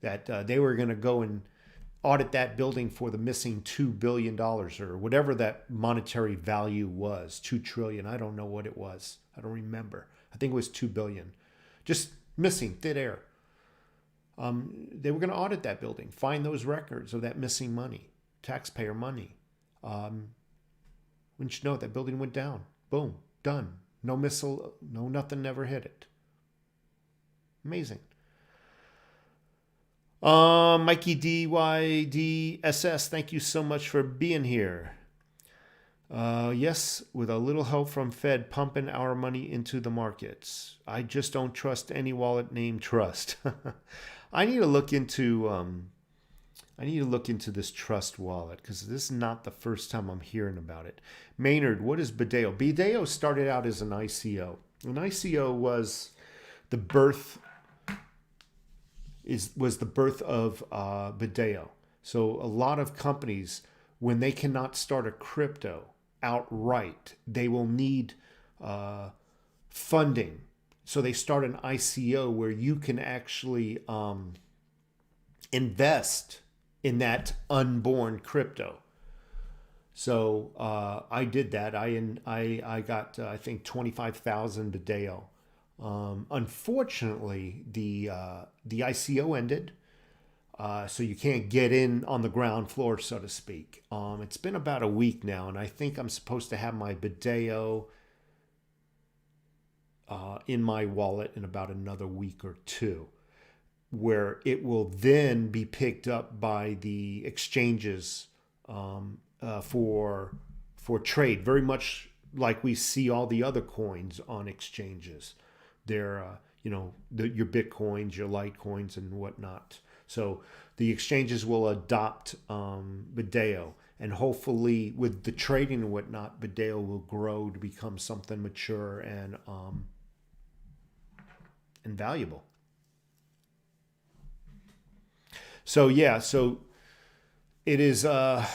that they were going to go and audit that building for the missing $2 billion or whatever that monetary value was, 2 trillion. I don't know what it was. I don't remember. I think it was 2 billion. Just missing, thin air. They were going to audit that building, find those records of that missing money, taxpayer money. Wouldn't you know it, that building went down. Boom, done. No missile, no nothing, never hit it. Amazing. Mikey DYDSS, thank you so much for being here. Yes, with a little help from Fed pumping our money into the markets. I just don't trust any wallet named Trust. I need to look into this Trust wallet because this is not the first time I'm hearing about it. Maynard, what is Bideo? Bideo started out as an ICO. An ICO was the birth of Bideo. So a lot of companies, when they cannot start a crypto outright, they will need funding. So they start an ICO where you can actually invest in that unborn crypto. So I did that. I got I think 25,000 Bideo. Unfortunately, the ICO ended, so you can't get in on the ground floor, so to speak. It's been about a week now, and I think I'm supposed to have my Bideo in my wallet in about another week or two, where it will then be picked up by the exchanges for trade, very much like we see all the other coins on exchanges. They're, your Bitcoins, your Litecoins, and whatnot. So the exchanges will adopt Bideo, and hopefully with the trading and whatnot, Bideo will grow to become something mature and valuable. So yeah, so it is a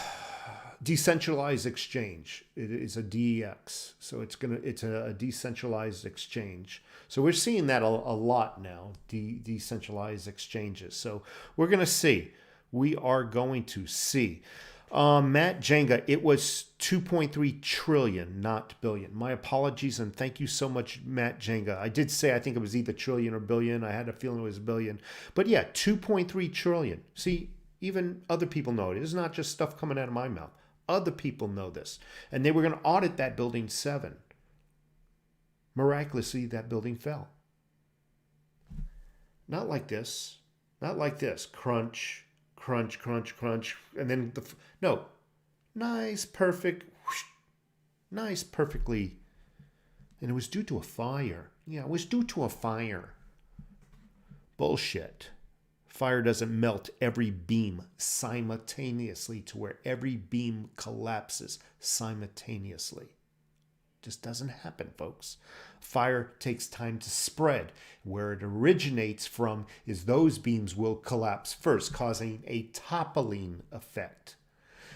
decentralized exchange. It is a DEX, so it's a decentralized exchange. So we're seeing that a lot now, decentralized exchanges. So we're going to see. We are going to see. Matt Jenga, it was 2.3 trillion, not billion. My apologies, and thank you so much, Matt Jenga. I did say I think it was either trillion or billion. I had a feeling it was billion. But yeah, 2.3 trillion. See, even other people know it. It's not just stuff coming out of my mouth. Other people know this. And they were going to audit that building 7. Miraculously, that building fell. Not like this. Not like this. Crunch, crunch, crunch, crunch. And then, no. Nice, perfect. Whoosh, nice, perfectly. And it was due to a fire. Yeah, it was due to a fire. Bullshit. Fire doesn't melt every beam simultaneously to where every beam collapses simultaneously. Just doesn't happen, folks. Fire takes time to spread. Where it originates from is those beams will collapse first, causing a toppling effect.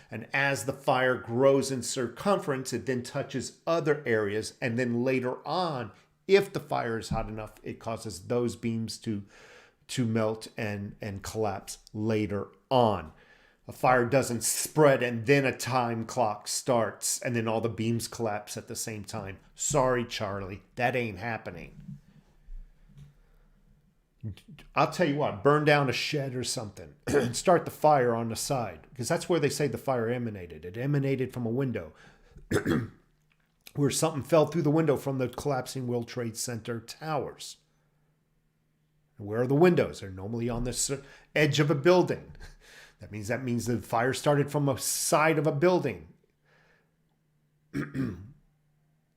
And as the fire grows in circumference, it then touches other areas. And then later on, if the fire is hot enough, it causes those beams to melt and collapse later on. A fire doesn't spread and then a time clock starts and then all the beams collapse at the same time. Sorry, Charlie, that ain't happening. I'll tell you what, burn down a shed or something and start the fire on the side, because that's where they say the fire emanated. It emanated from a window where something fell through the window from the collapsing World Trade Center towers. And where are the windows? They're normally on the edge of a building. That means the fire started from a side of a building.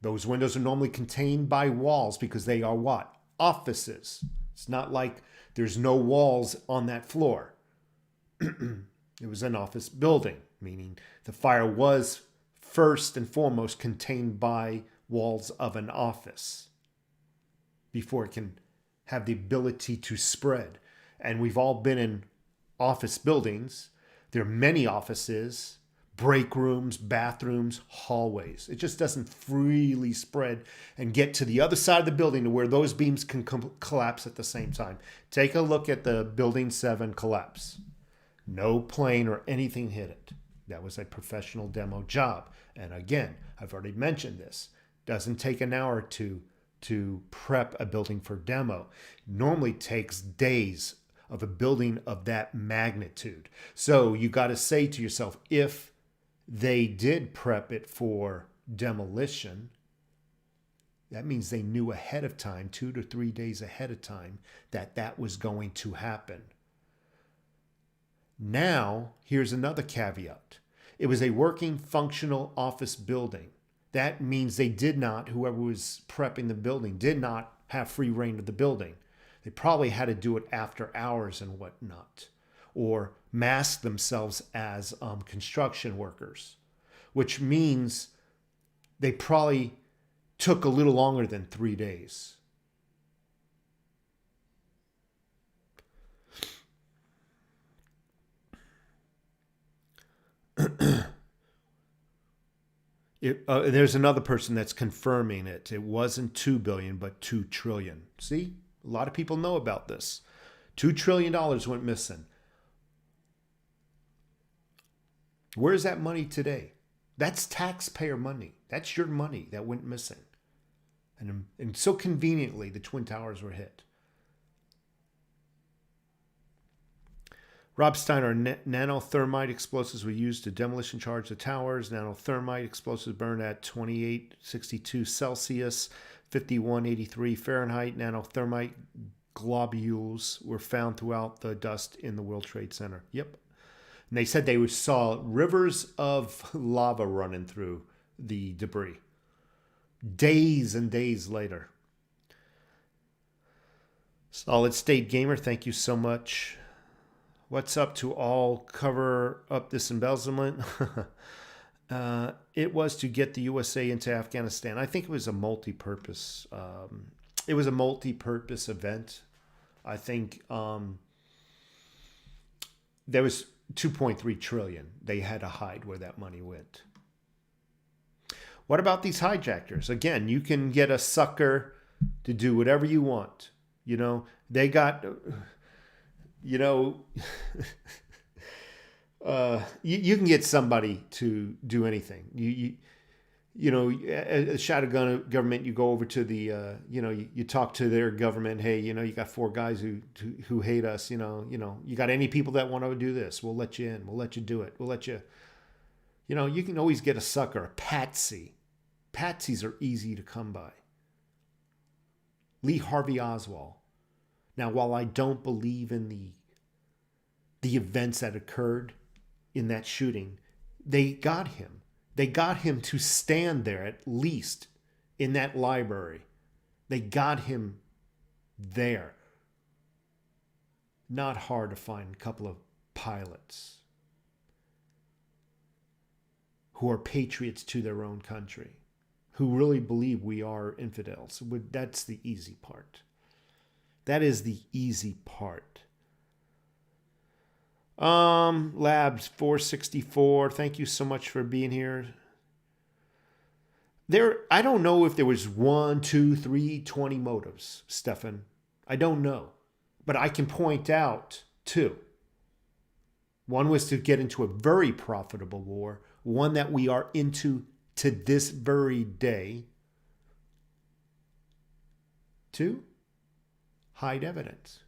Those windows are normally contained by walls because they are what? Offices. It's not like there's no walls on that floor. It was an office building, meaning the fire was first and foremost contained by walls of an office before it can have the ability to spread. And we've all been in office buildings. There are many offices, break rooms, bathrooms, hallways. It just doesn't freely spread and get to the other side of the building to where those beams can collapse at the same time. Take a look at the Building 7 collapse. No plane or anything hit it. That was a professional demo job. And again, I've already mentioned this. Doesn't take an hour to prep a building for demo. Normally takes days of a building of that magnitude. So you got to say to yourself, if they did prep it for demolition, that means they knew ahead of time, 2 to 3 days ahead of time, that was going to happen. Now, here's another caveat. It was a working, functional office building. That means they did not, whoever was prepping the building, did not have free reign of the building. They probably had to do it after hours and whatnot, or mask themselves as construction workers, which means they probably took a little longer than 3 days. There's another person that's confirming it. It wasn't 2 billion, but 2 trillion. See, a lot of people know about this. $2 trillion went missing. Where's that money today? That's taxpayer money. That's your money that went missing. And so conveniently, the Twin Towers were hit. Rob Steiner, nanothermite explosives were used to demolition charge the towers. Nanothermite explosives burn at 2862 Celsius, 5183 Fahrenheit. Nanothermite globules were found throughout the dust in the World Trade Center. Yep. And they said they saw rivers of lava running through the debris. Days and days later. Solid State Gamer, thank you so much. What's up to all? Cover up this embezzlement. It was to get the USA into Afghanistan. I think it was a multi-purpose. It was a multi-purpose event. I think there was 2.3 trillion. They had to hide where that money went. What about these hijackers? Again, you can get a sucker to do whatever you want. You know, they got, you know, you can get somebody to do anything. You know, a shadow government, you go over to the, you know, you talk to their government. Hey, you know, you got 4 guys who hate us. You know, you got any people that want to do this? We'll let you in. We'll let you do it. We'll let you. You know, you can always get a sucker, a patsy. Patsies are easy to come by. Lee Harvey Oswald. Now, while I don't believe in the events that occurred in that shooting, they got him. They got him to stand there, at least in that library. They got him there. Not hard to find a couple of pilots who are patriots to their own country. who really believe we are infidels. That's the easy part. That is the easy part. Labs 464, thank you so much for being here. I don't know if there was 1, 2, 3, 20 motives, Stefan. I don't know. But I can point out 2. One was to get into a very profitable war, one that we are into to this very day. 2, hide evidence.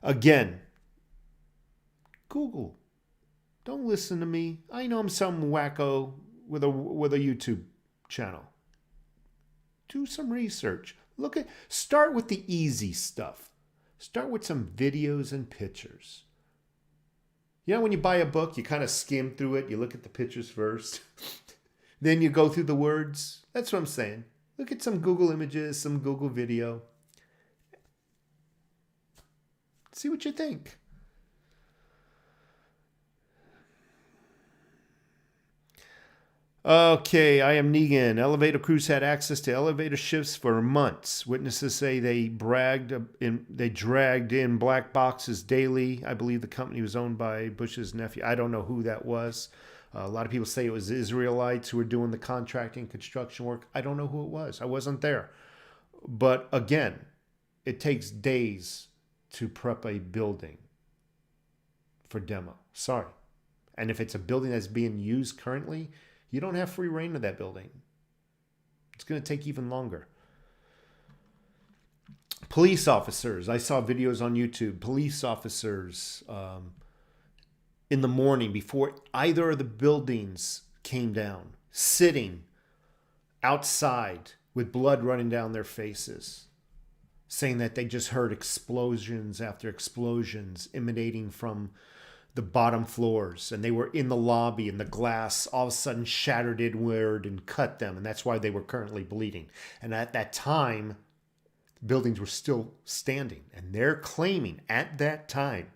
Again, Google. Don't listen to me. I know I'm some wacko with a YouTube channel. Do some research. Start with the easy stuff. Start with some videos and pictures. You know, when you buy a book, you kind of skim through it. You look at the pictures first. Then you go through the words. That's what I'm saying. Look at some Google images, some Google video. See what you think. Okay, I am Negan. Elevator crews had access to elevator shifts for months. Witnesses say they dragged in black boxes daily. I believe the company was owned by Bush's nephew. I don't know who that was. A lot of people say it was Israelites who were doing the contracting construction work. I don't know who it was. I wasn't there. But again, it takes days to prep a building for demo. Sorry. And if it's a building that's being used currently, you don't have free reign of that building. It's going to take even longer. Police officers. I saw videos on YouTube. Police officers in the morning before either of the buildings came down, sitting outside with blood running down their faces, saying that they just heard explosions after explosions emanating from the bottom floors, and they were in the lobby and the glass all of a sudden shattered inward and cut them, and that's why they were currently bleeding. And at that time, buildings were still standing, and they're claiming at that time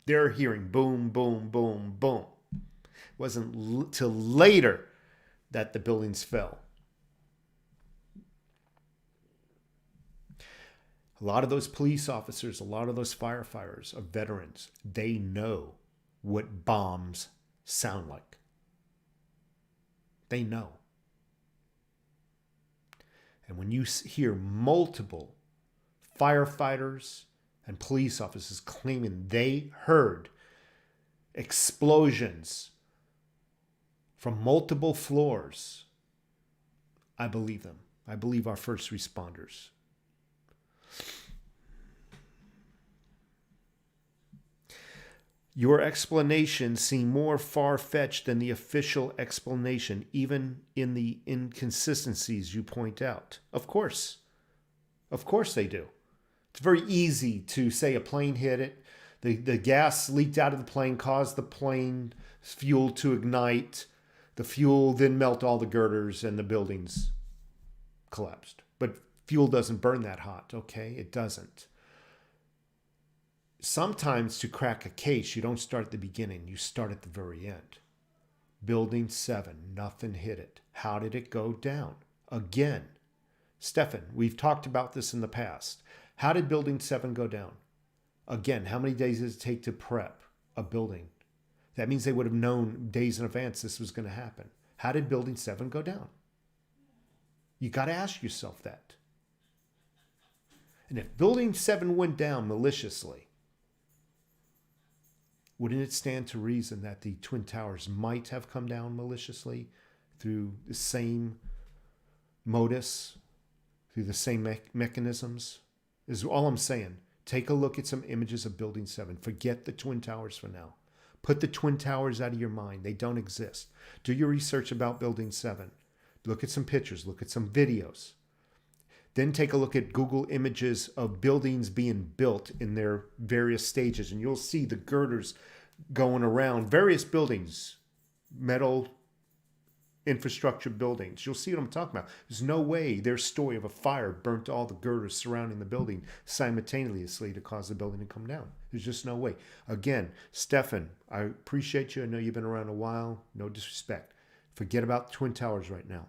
they're hearing boom, boom, boom, boom. It wasn't till later that the buildings fell. A lot of those police officers, a lot of those firefighters are veterans. They know what bombs sound like. They know. And when you hear multiple firefighters and police officers claiming they heard explosions from multiple floors, I believe them. I believe our first responders. Your explanations seem more far-fetched than the official explanation, even in the inconsistencies you point out. Of course. Of course they do. It's very easy to say a plane hit it. The gas leaked out of the plane, caused the plane fuel to ignite. The fuel then melt all the girders and the buildings collapsed. But fuel doesn't burn that hot, okay? It doesn't. Sometimes to crack a case, you don't start at the beginning. You start at the very end. Building 7, nothing hit it. How did it go down? Again, Stefan, we've talked about this in the past. How did Building 7 go down? Again, how many days does it take to prep a building? That means they would have known days in advance this was going to happen. How did Building 7 go down? You got to ask yourself that. And if Building 7 went down maliciously, wouldn't it stand to reason that the Twin Towers might have come down maliciously through the same modus, through the same mechanisms? Is all I'm saying. Take a look at some images of Building 7. Forget the Twin Towers for now. Put the Twin Towers out of your mind. They don't exist. Do your research about Building 7. Look at some pictures. Look at some videos. Then take a look at Google images of buildings being built in their various stages, and you'll see the girders going around various buildings, metal infrastructure buildings. You'll see what I'm talking about. There's no way their story of a fire burnt all the girders surrounding the building simultaneously to cause the building to come down. There's just no way. Again, Stefan, I appreciate you. I know you've been around a while. No disrespect. Forget about the Twin Towers right now.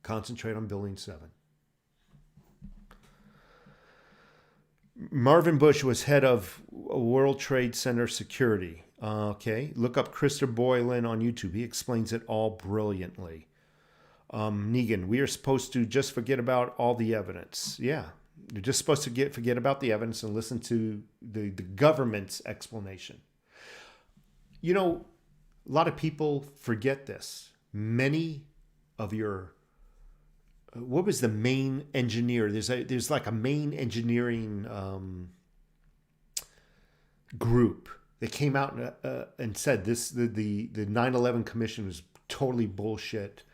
Concentrate on building 7. Marvin Bush was head of World Trade Center security. Okay, look up Christopher Boylan on YouTube. He explains it all brilliantly. Negan, we are supposed to just forget about all the evidence. Yeah, you're just supposed to forget about the evidence and listen to the government's explanation. You know, a lot of people forget this. Many of your what was the main engineer? There's like a main engineering group that came out and said this the 9/11 Commission was totally bullshit.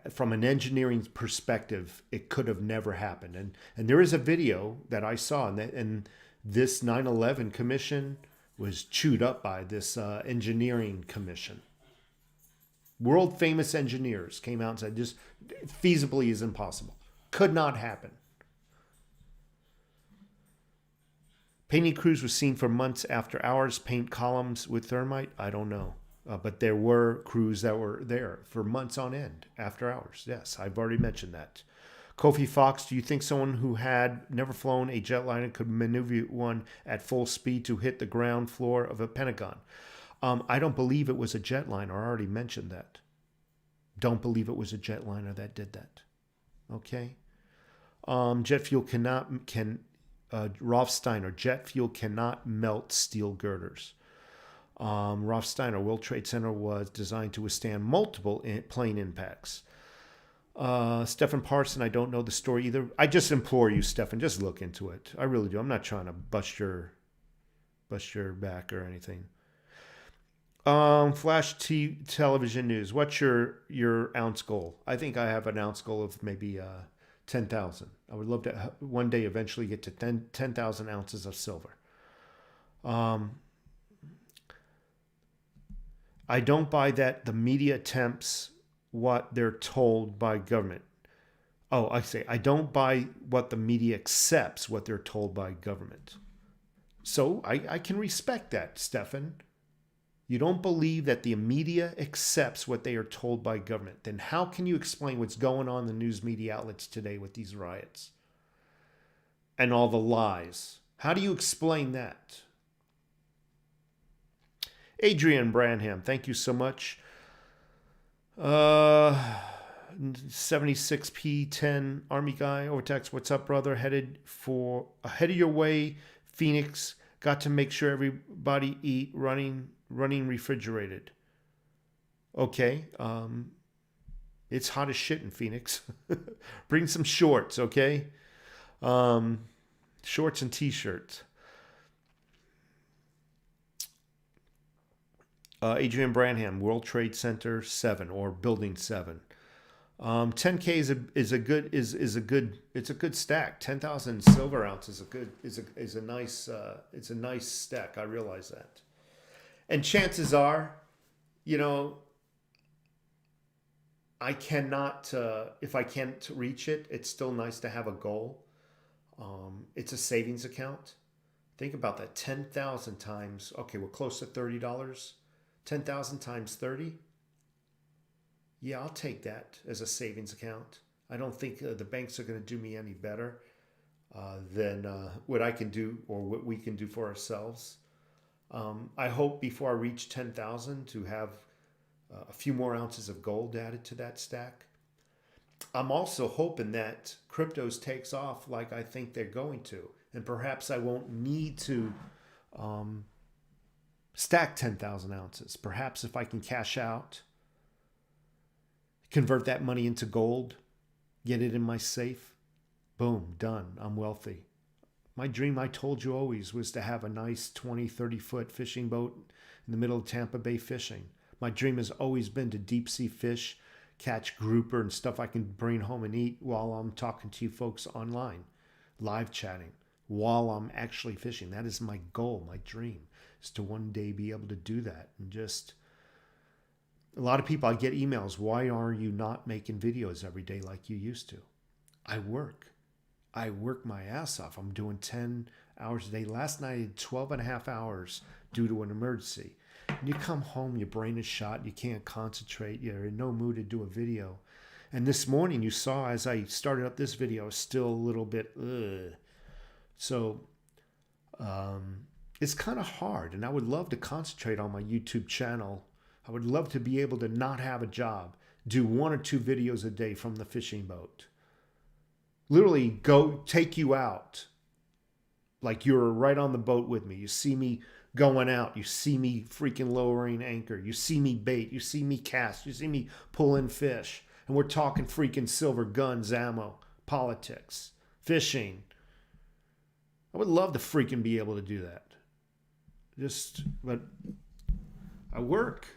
From an engineering perspective, it could have never happened. And there is a video that I saw, and this 9/11 Commission was chewed up by this engineering commission. World famous engineers came out and said just feasibly is impossible. Could not happen. Painting crews were seen for months after hours. Paint columns with thermite? I don't know. But there were crews that were there for months on end after hours. Yes, I've already mentioned that. Kofi Fox, do you think someone who had never flown a jetliner could maneuver one at full speed to hit the ground floor of a Pentagon? I don't believe it was a jetliner. I already mentioned that. Don't believe it was a jetliner that did that. Okay. Jet fuel Rolf Steiner, jet fuel cannot melt steel girders. Rolf Steiner, World Trade Center was designed to withstand multiple plane impacts. Stephen Parson, I don't know the story either. I just implore you, Stephen, just look into it. I really do. I'm not trying to bust your back or anything. Flash television news. What's your ounce goal? I think I have an ounce goal of maybe 10,000. I would love to one day eventually get to 10,000 ounces of silver. I don't buy that the media attempts what they're told by government. Oh, I say I don't buy what the media accepts what they're told by government. So I can respect that, Stefan. You don't believe that the media accepts what they are told by government. Then how can you explain what's going on in the news media outlets today with these riots and all the lies? How do you explain that? Adrian Branham, thank you so much. 76P10 Army guy, Overtex, what's up, brother? Headed your way, Phoenix. Got to make sure everybody eat running refrigerated. Okay. It's hot as shit in Phoenix. Bring some shorts, okay? Shorts and t-shirts. Adrian Branham, World Trade Center 7 or Building 7. 10K is a good stack. 10,000 silver ounces is a nice stack. I realize that. And chances are, I cannot if I can't reach it, it's still nice to have a goal. It's a savings account. Think about that. 10,000 times. Okay, we're close to $30. 10,000 times 30. Yeah, I'll take that as a savings account. I don't think the banks are going to do me any better than what I can do or what we can do for ourselves. I hope before I reach 10,000 to have a few more ounces of gold added to that stack. I'm also hoping that cryptos takes off like I think they're going to. And perhaps I won't need to stack 10,000 ounces. Perhaps if I can cash out, convert that money into gold, get it in my safe, boom, done. I'm wealthy. My dream, I told you always, was to have a nice 20, 30-foot fishing boat in the middle of Tampa Bay fishing. My dream has always been to deep sea fish, catch grouper and stuff I can bring home and eat while I'm talking to you folks online, live chatting, while I'm actually fishing. That is my goal, my dream, is to one day be able to do that. And just, a lot of people, I get emails, why are you not making videos every day like you used to? I work my ass off. I'm doing 10 hours a day. Last night I did 12 and a half hours due to an emergency. And you come home, your brain is shot, you can't concentrate, you're in no mood to do a video. And this morning you saw as I started up this video, I was still a little bit, ugh. So it's kind of hard, and I would love to concentrate on my YouTube channel. I would love to be able to not have a job, do 1 or 2 videos a day from the fishing boat. Literally go take you out like you're right on the boat with me. You see me going out. You see me freaking lowering anchor. You see me bait. You see me cast. You see me pull in fish. And we're talking freaking silver, guns, ammo, politics, fishing. I would love to freaking be able to do that. But I work.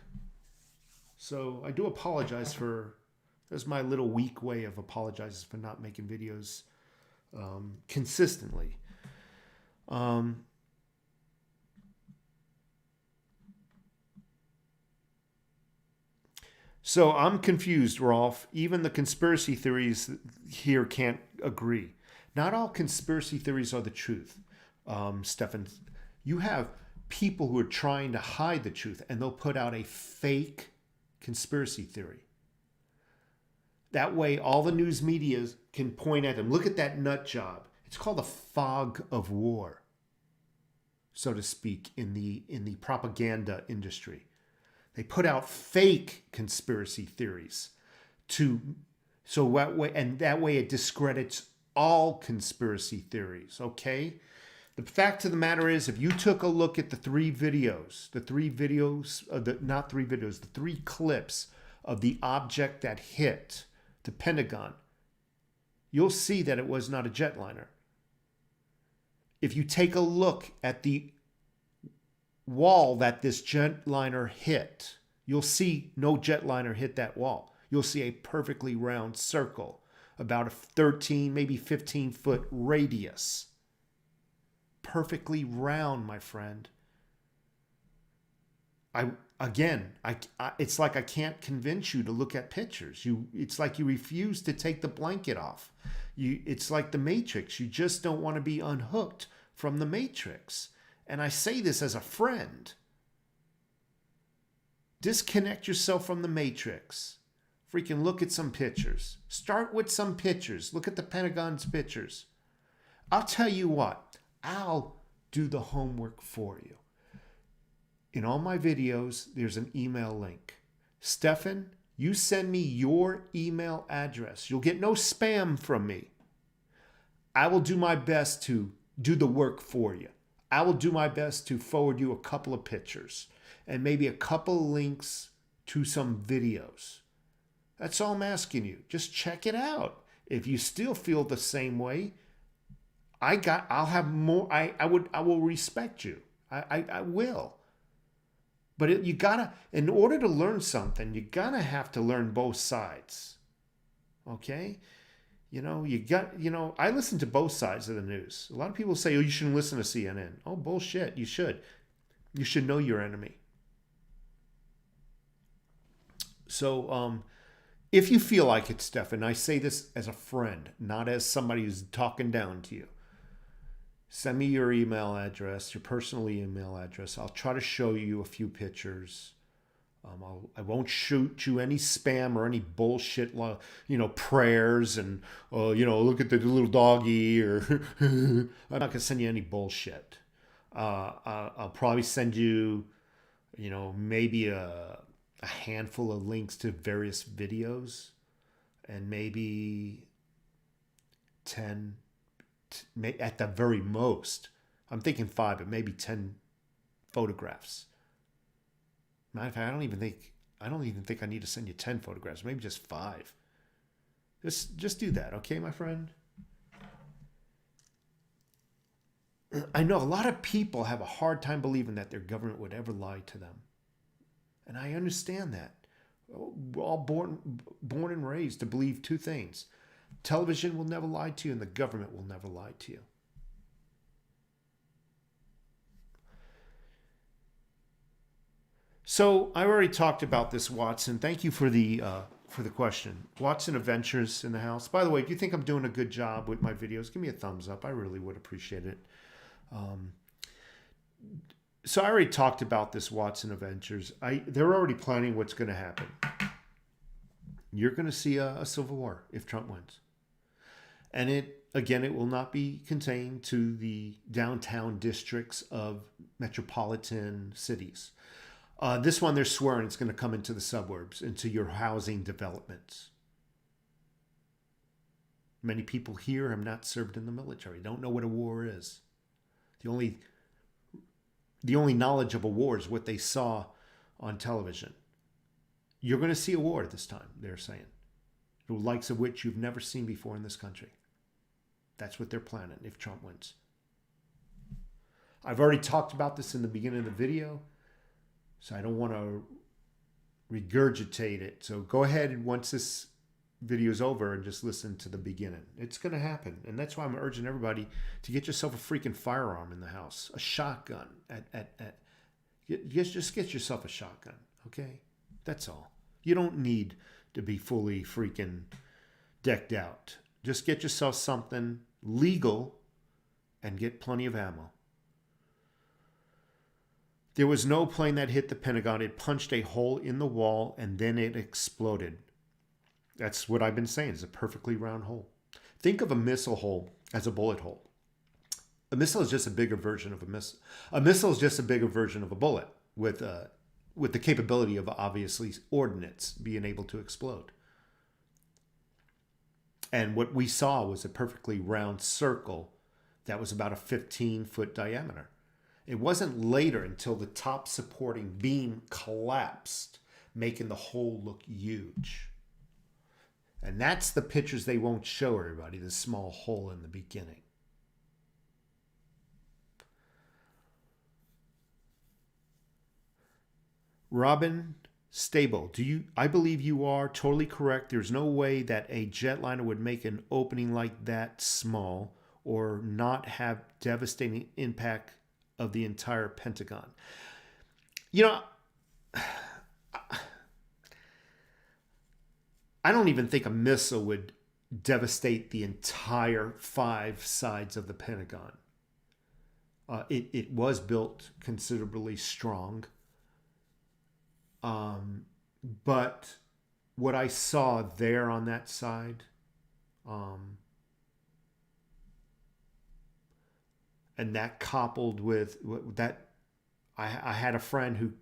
So I do apologize for, that's my little weak way of apologizing for not making videos consistently. So I'm confused, Rolf. Even the conspiracy theories here can't agree. Not all conspiracy theories are the truth, Stefan. You have people who are trying to hide the truth, and they'll put out a fake conspiracy theory. That way, all the news media can point at them. Look at that nut job. It's called the fog of war, so to speak, in the propaganda industry. They put out fake conspiracy theories that way it discredits all conspiracy theories. Okay. The fact of the matter is, if you took a look at the 3 clips of the object that hit the Pentagon, you'll see that it was not a jetliner. If you take a look at the wall that this jetliner hit, you'll see no jetliner hit that wall. You'll see a perfectly round circle, about a 13, maybe 15-foot radius. Perfectly round, my friend. It's like I can't convince you to look at pictures. It's like you refuse to take the blanket off. It's like the Matrix. You just don't want to be unhooked from the Matrix. And I say this as a friend. Disconnect yourself from the Matrix. Freaking look at some pictures. Start with some pictures. Look at the Pentagon's pictures. I'll tell you what. I'll do the homework for you. In all my videos, there's an email link. Stefan, you send me your email address. You'll get no spam from me. I will do my best to do the work for you. I will do my best to forward you a couple of pictures and maybe a couple of links to some videos. That's all I'm asking you. Just check it out. If you still feel the same way, I'll have more. I will respect you. I will. But in order to learn something, you gotta have to learn both sides. Okay? I listen to both sides of the news. A lot of people say, oh, you shouldn't listen to CNN. Oh, bullshit. You should. You should know your enemy. So, if you feel like it, Stefan, I say this as a friend, not as somebody who's talking down to you. Send me your email address, your personal email address. I'll try to show you a few pictures. I won't shoot you any spam or any bullshit, prayers and, look at the little doggy or I'm not going to send you any bullshit. I'll probably send you, maybe a handful of links to various videos and maybe 10, at the very most. I'm thinking 5, but maybe 10 photographs. Matter of fact, I don't even think I need to send you 10 photographs. Maybe just 5. Just do that, okay, my friend? I know a lot of people have a hard time believing that their government would ever lie to them. And I understand that. We're all born and raised to believe 2 things. Television will never lie to you, and the government will never lie to you. So I already talked about this, Watson. Thank you for the question. Watson Adventures in the house. By the way, if you think I'm doing a good job with my videos, give me a thumbs up. I really would appreciate it. So I already talked about this, Watson Adventures. They're already planning what's going to happen. You're going to see a civil war if Trump wins. And it will not be contained to the downtown districts of metropolitan cities. This one, they're swearing it's going to come into the suburbs, into your housing developments. Many people here have not served in the military, don't know what a war is. The only knowledge of a war is what they saw on television. You're going to see a war this time, they're saying. The likes of which you've never seen before in this country. That's what they're planning if Trump wins. I've already talked about this in the beginning of the video, so I don't want to regurgitate it. So go ahead and once this video is over and just listen to the beginning. It's going to happen. And that's why I'm urging everybody to get yourself a freaking firearm in the house, a shotgun. Just get yourself a shotgun, okay? That's all. You don't need to be fully freaking decked out. Just get yourself something legal and get plenty of ammo. There was no plane that hit the Pentagon. It punched a hole in the wall and then it exploded. That's what I've been saying. It's a perfectly round hole. Think of a missile hole as a bullet hole. A missile is just a bigger version of a missile. A missile is just a bigger version of a bullet with the capability of obviously ordnance being able to explode. And what we saw was a perfectly round circle that was about a 15-foot diameter. It wasn't later until the top supporting beam collapsed, making the hole look huge. And that's the pictures they won't show everybody, the small hole in the beginning. Robin Stable, I believe you are totally correct. There's no way that a jetliner would make an opening like that small or not have devastating impact of the entire Pentagon. You know, I don't even think a missile would devastate the entire 5 sides of the Pentagon. It was built considerably strong. But what I saw there on that side, and that coupled with that, I had a friend who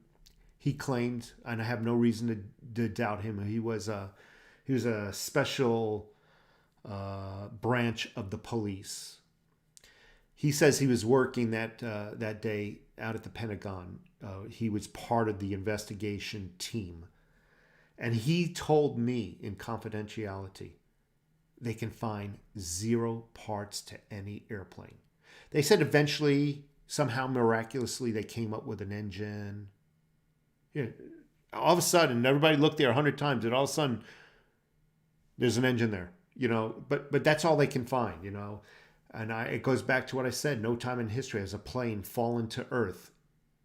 he claimed, and I have no reason to doubt him. He was a special branch of the police. He says he was working that day out at the Pentagon. He was part of the investigation team. And he told me in confidentiality, they can find 0 parts to any airplane. They said eventually, somehow miraculously, they came up with an engine. Yeah. All of a sudden, everybody looked there 100 times, and all of a sudden, there's an engine there, you know. But that's all they can find, you know. And it goes back to what I said. No time in history has a plane fallen to earth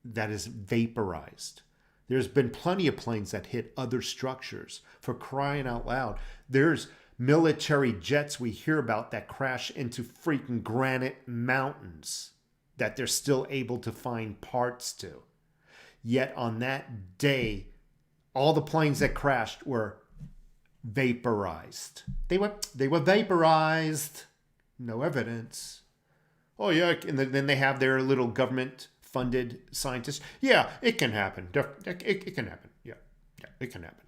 that is vaporized. There's been plenty of planes that hit other structures. For crying out loud, there's military jets we hear about that crash into freaking granite mountains that they're still able to find parts to. Yet on that day, all the planes that crashed were vaporized. They were vaporized. No evidence. Oh yeah, and then they have their little government-funded scientists. Yeah, it can happen. It can happen. Yeah, it can happen.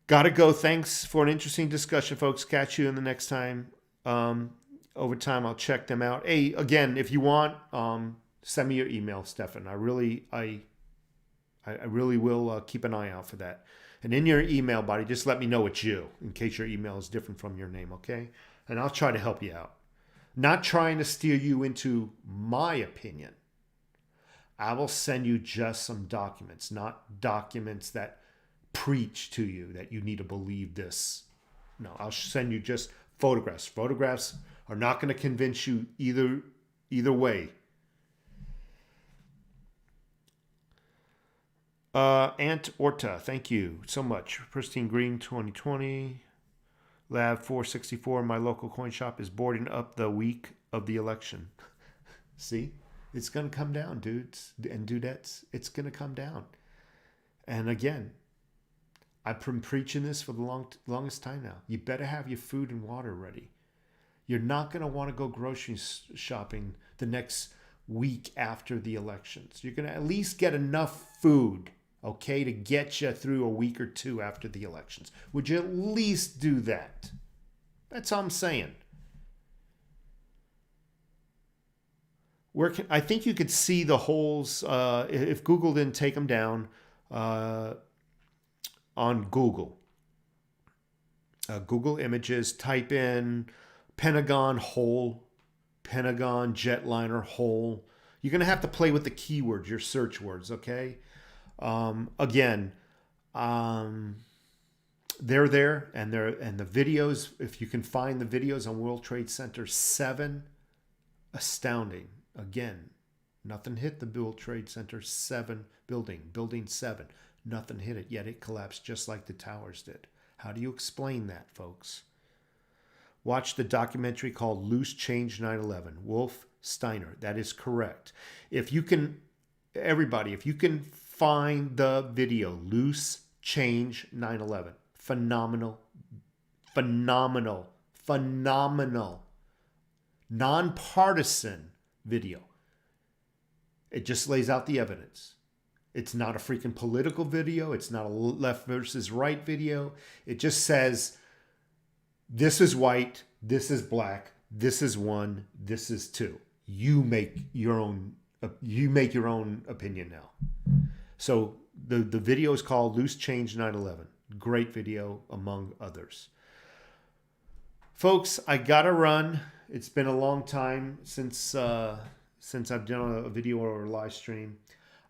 Gotta go. Thanks for an interesting discussion, folks. Catch you in the next time. Over time, I'll check them out. Hey, again, if you want, send me your email, Stefan. I really will keep an eye out for that. And in your email body, just let me know it's you, in case your email is different from your name, okay? And I'll try to help you out. Not trying to steer you into my opinion. I will send you just some documents, not documents that preach to you that you need to believe this. No, I'll send you just photographs. Photographs are not going to convince you either way. Aunt Orta, thank you so much. Pristine Green 2020. Lab 464, my local coin shop is boarding up the week of the election. See? It's going to come down, dudes and dudettes. It's going to come down. And again, I've been preaching this for the longest time now. You better have your food and water ready. You're not going to want to go grocery shopping the next week after the elections. You're going to at least get enough food, okay, to get you through a week or two after the elections. Would you at least do that? That's all I'm saying. I think you could see the holes if Google didn't take them down on Google. Google Images, type in Pentagon hole, Pentagon jetliner hole. You're going to have to play with the keywords, your search words, okay? Again, they're there, and the videos, if you can find the videos on World Trade Center 7, astounding. Again, nothing hit the World Trade Center 7 building 7. Nothing hit it, yet it collapsed just like the towers did. How do you explain that, folks? Watch the documentary called Loose Change 9/11, Wolf Steiner. That is correct. If you can, everybody, if you can find the video, Loose Change 9/11, phenomenal, nonpartisan video. It just lays out the evidence. It's not a freaking political video. It's not a left versus right video. It just says, this is white, this is black, this is 1, this is 2. You make your own opinion now. So the video is called Loose Change 9/11. Great video among others. Folks, I gotta run. It's been a long time since I've done a video or a live stream.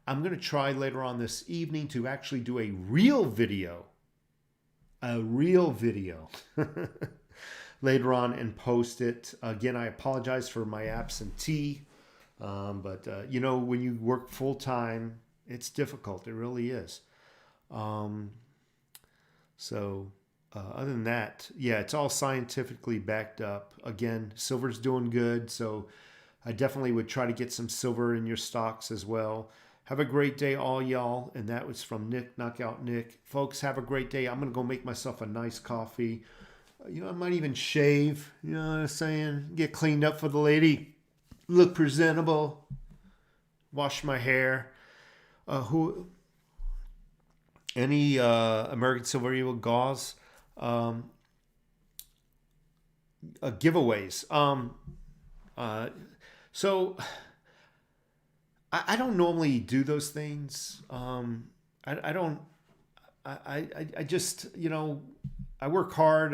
I'm going to try later on this evening to actually do a real video later on and post it. Again, I apologize for my absentee, but you know, when you work full time, it's difficult. It really is. Other than that, yeah, it's all scientifically backed up. Again, silver's doing good, so I definitely would try to get some silver in your stocks as well. Have a great day, all y'all. And that was from Nick, Knockout Nick. Folks, have a great day. I'm going to go make myself a nice coffee. You know, I might even shave. You know what I'm saying? Get cleaned up for the lady. Look presentable. Wash my hair. Any American Silver Eagle gauze giveaways. So I don't normally do those things. I just, you know, I work hard.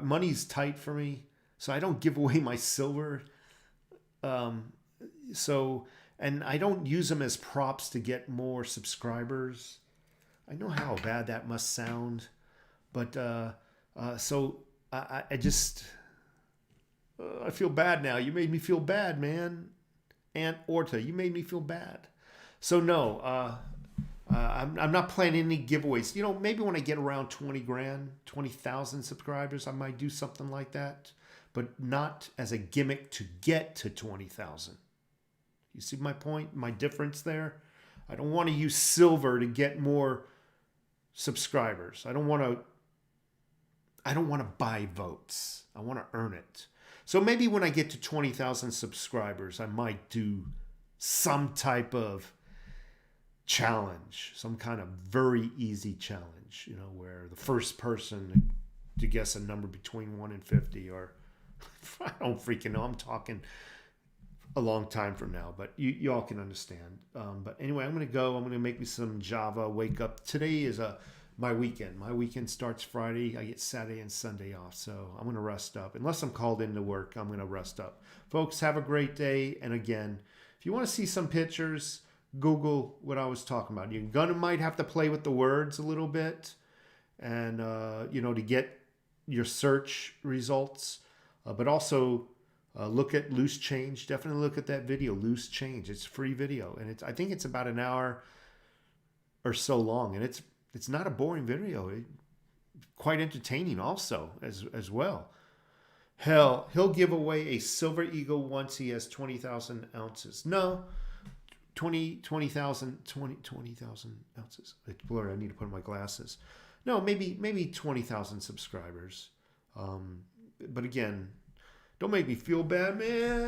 Money's tight for me, so I don't give away my silver. And I don't use them as props to get more subscribers. I know how bad that must sound, but I feel bad now. You made me feel bad, man. Aunt Orta, you made me feel bad. So no, I'm not planning any giveaways. You know, maybe when I get around 20,000 subscribers, I might do something like that, but not as a gimmick to get to 20,000. You see my point, my difference there? I don't want to use silver to get more subscribers. I don't want to buy votes. I want to earn it. So maybe when I get to 20,000 subscribers, I might do some type of challenge, some kind of very easy challenge, you know, where the first person to guess a number between 1 and 50, or I don't freaking know. I'm talking a long time from now, but you all can understand. But anyway, I'm going to go. I'm going to make me some Java, wake up. Today is my weekend. My weekend starts Friday. I get Saturday and Sunday off, so I'm going to rest up. Unless I'm called into work, I'm going to rest up. Folks, have a great day. And again, if you want to see some pictures, Google what I was talking about. You're might have to play with the words a little bit, and to get your search results. But also look at Loose Change. Definitely look at that video, Loose Change. It's a free video, and I think it's about an hour or so long, and it's not a boring video. It's quite entertaining also as well. Hell, he'll give away a silver eagle once he has 20,000 ounces. No, 20,000 ounces. It's blurry. I need to put on my glasses. No, maybe 20,000 subscribers. But again, don't make me feel bad, man.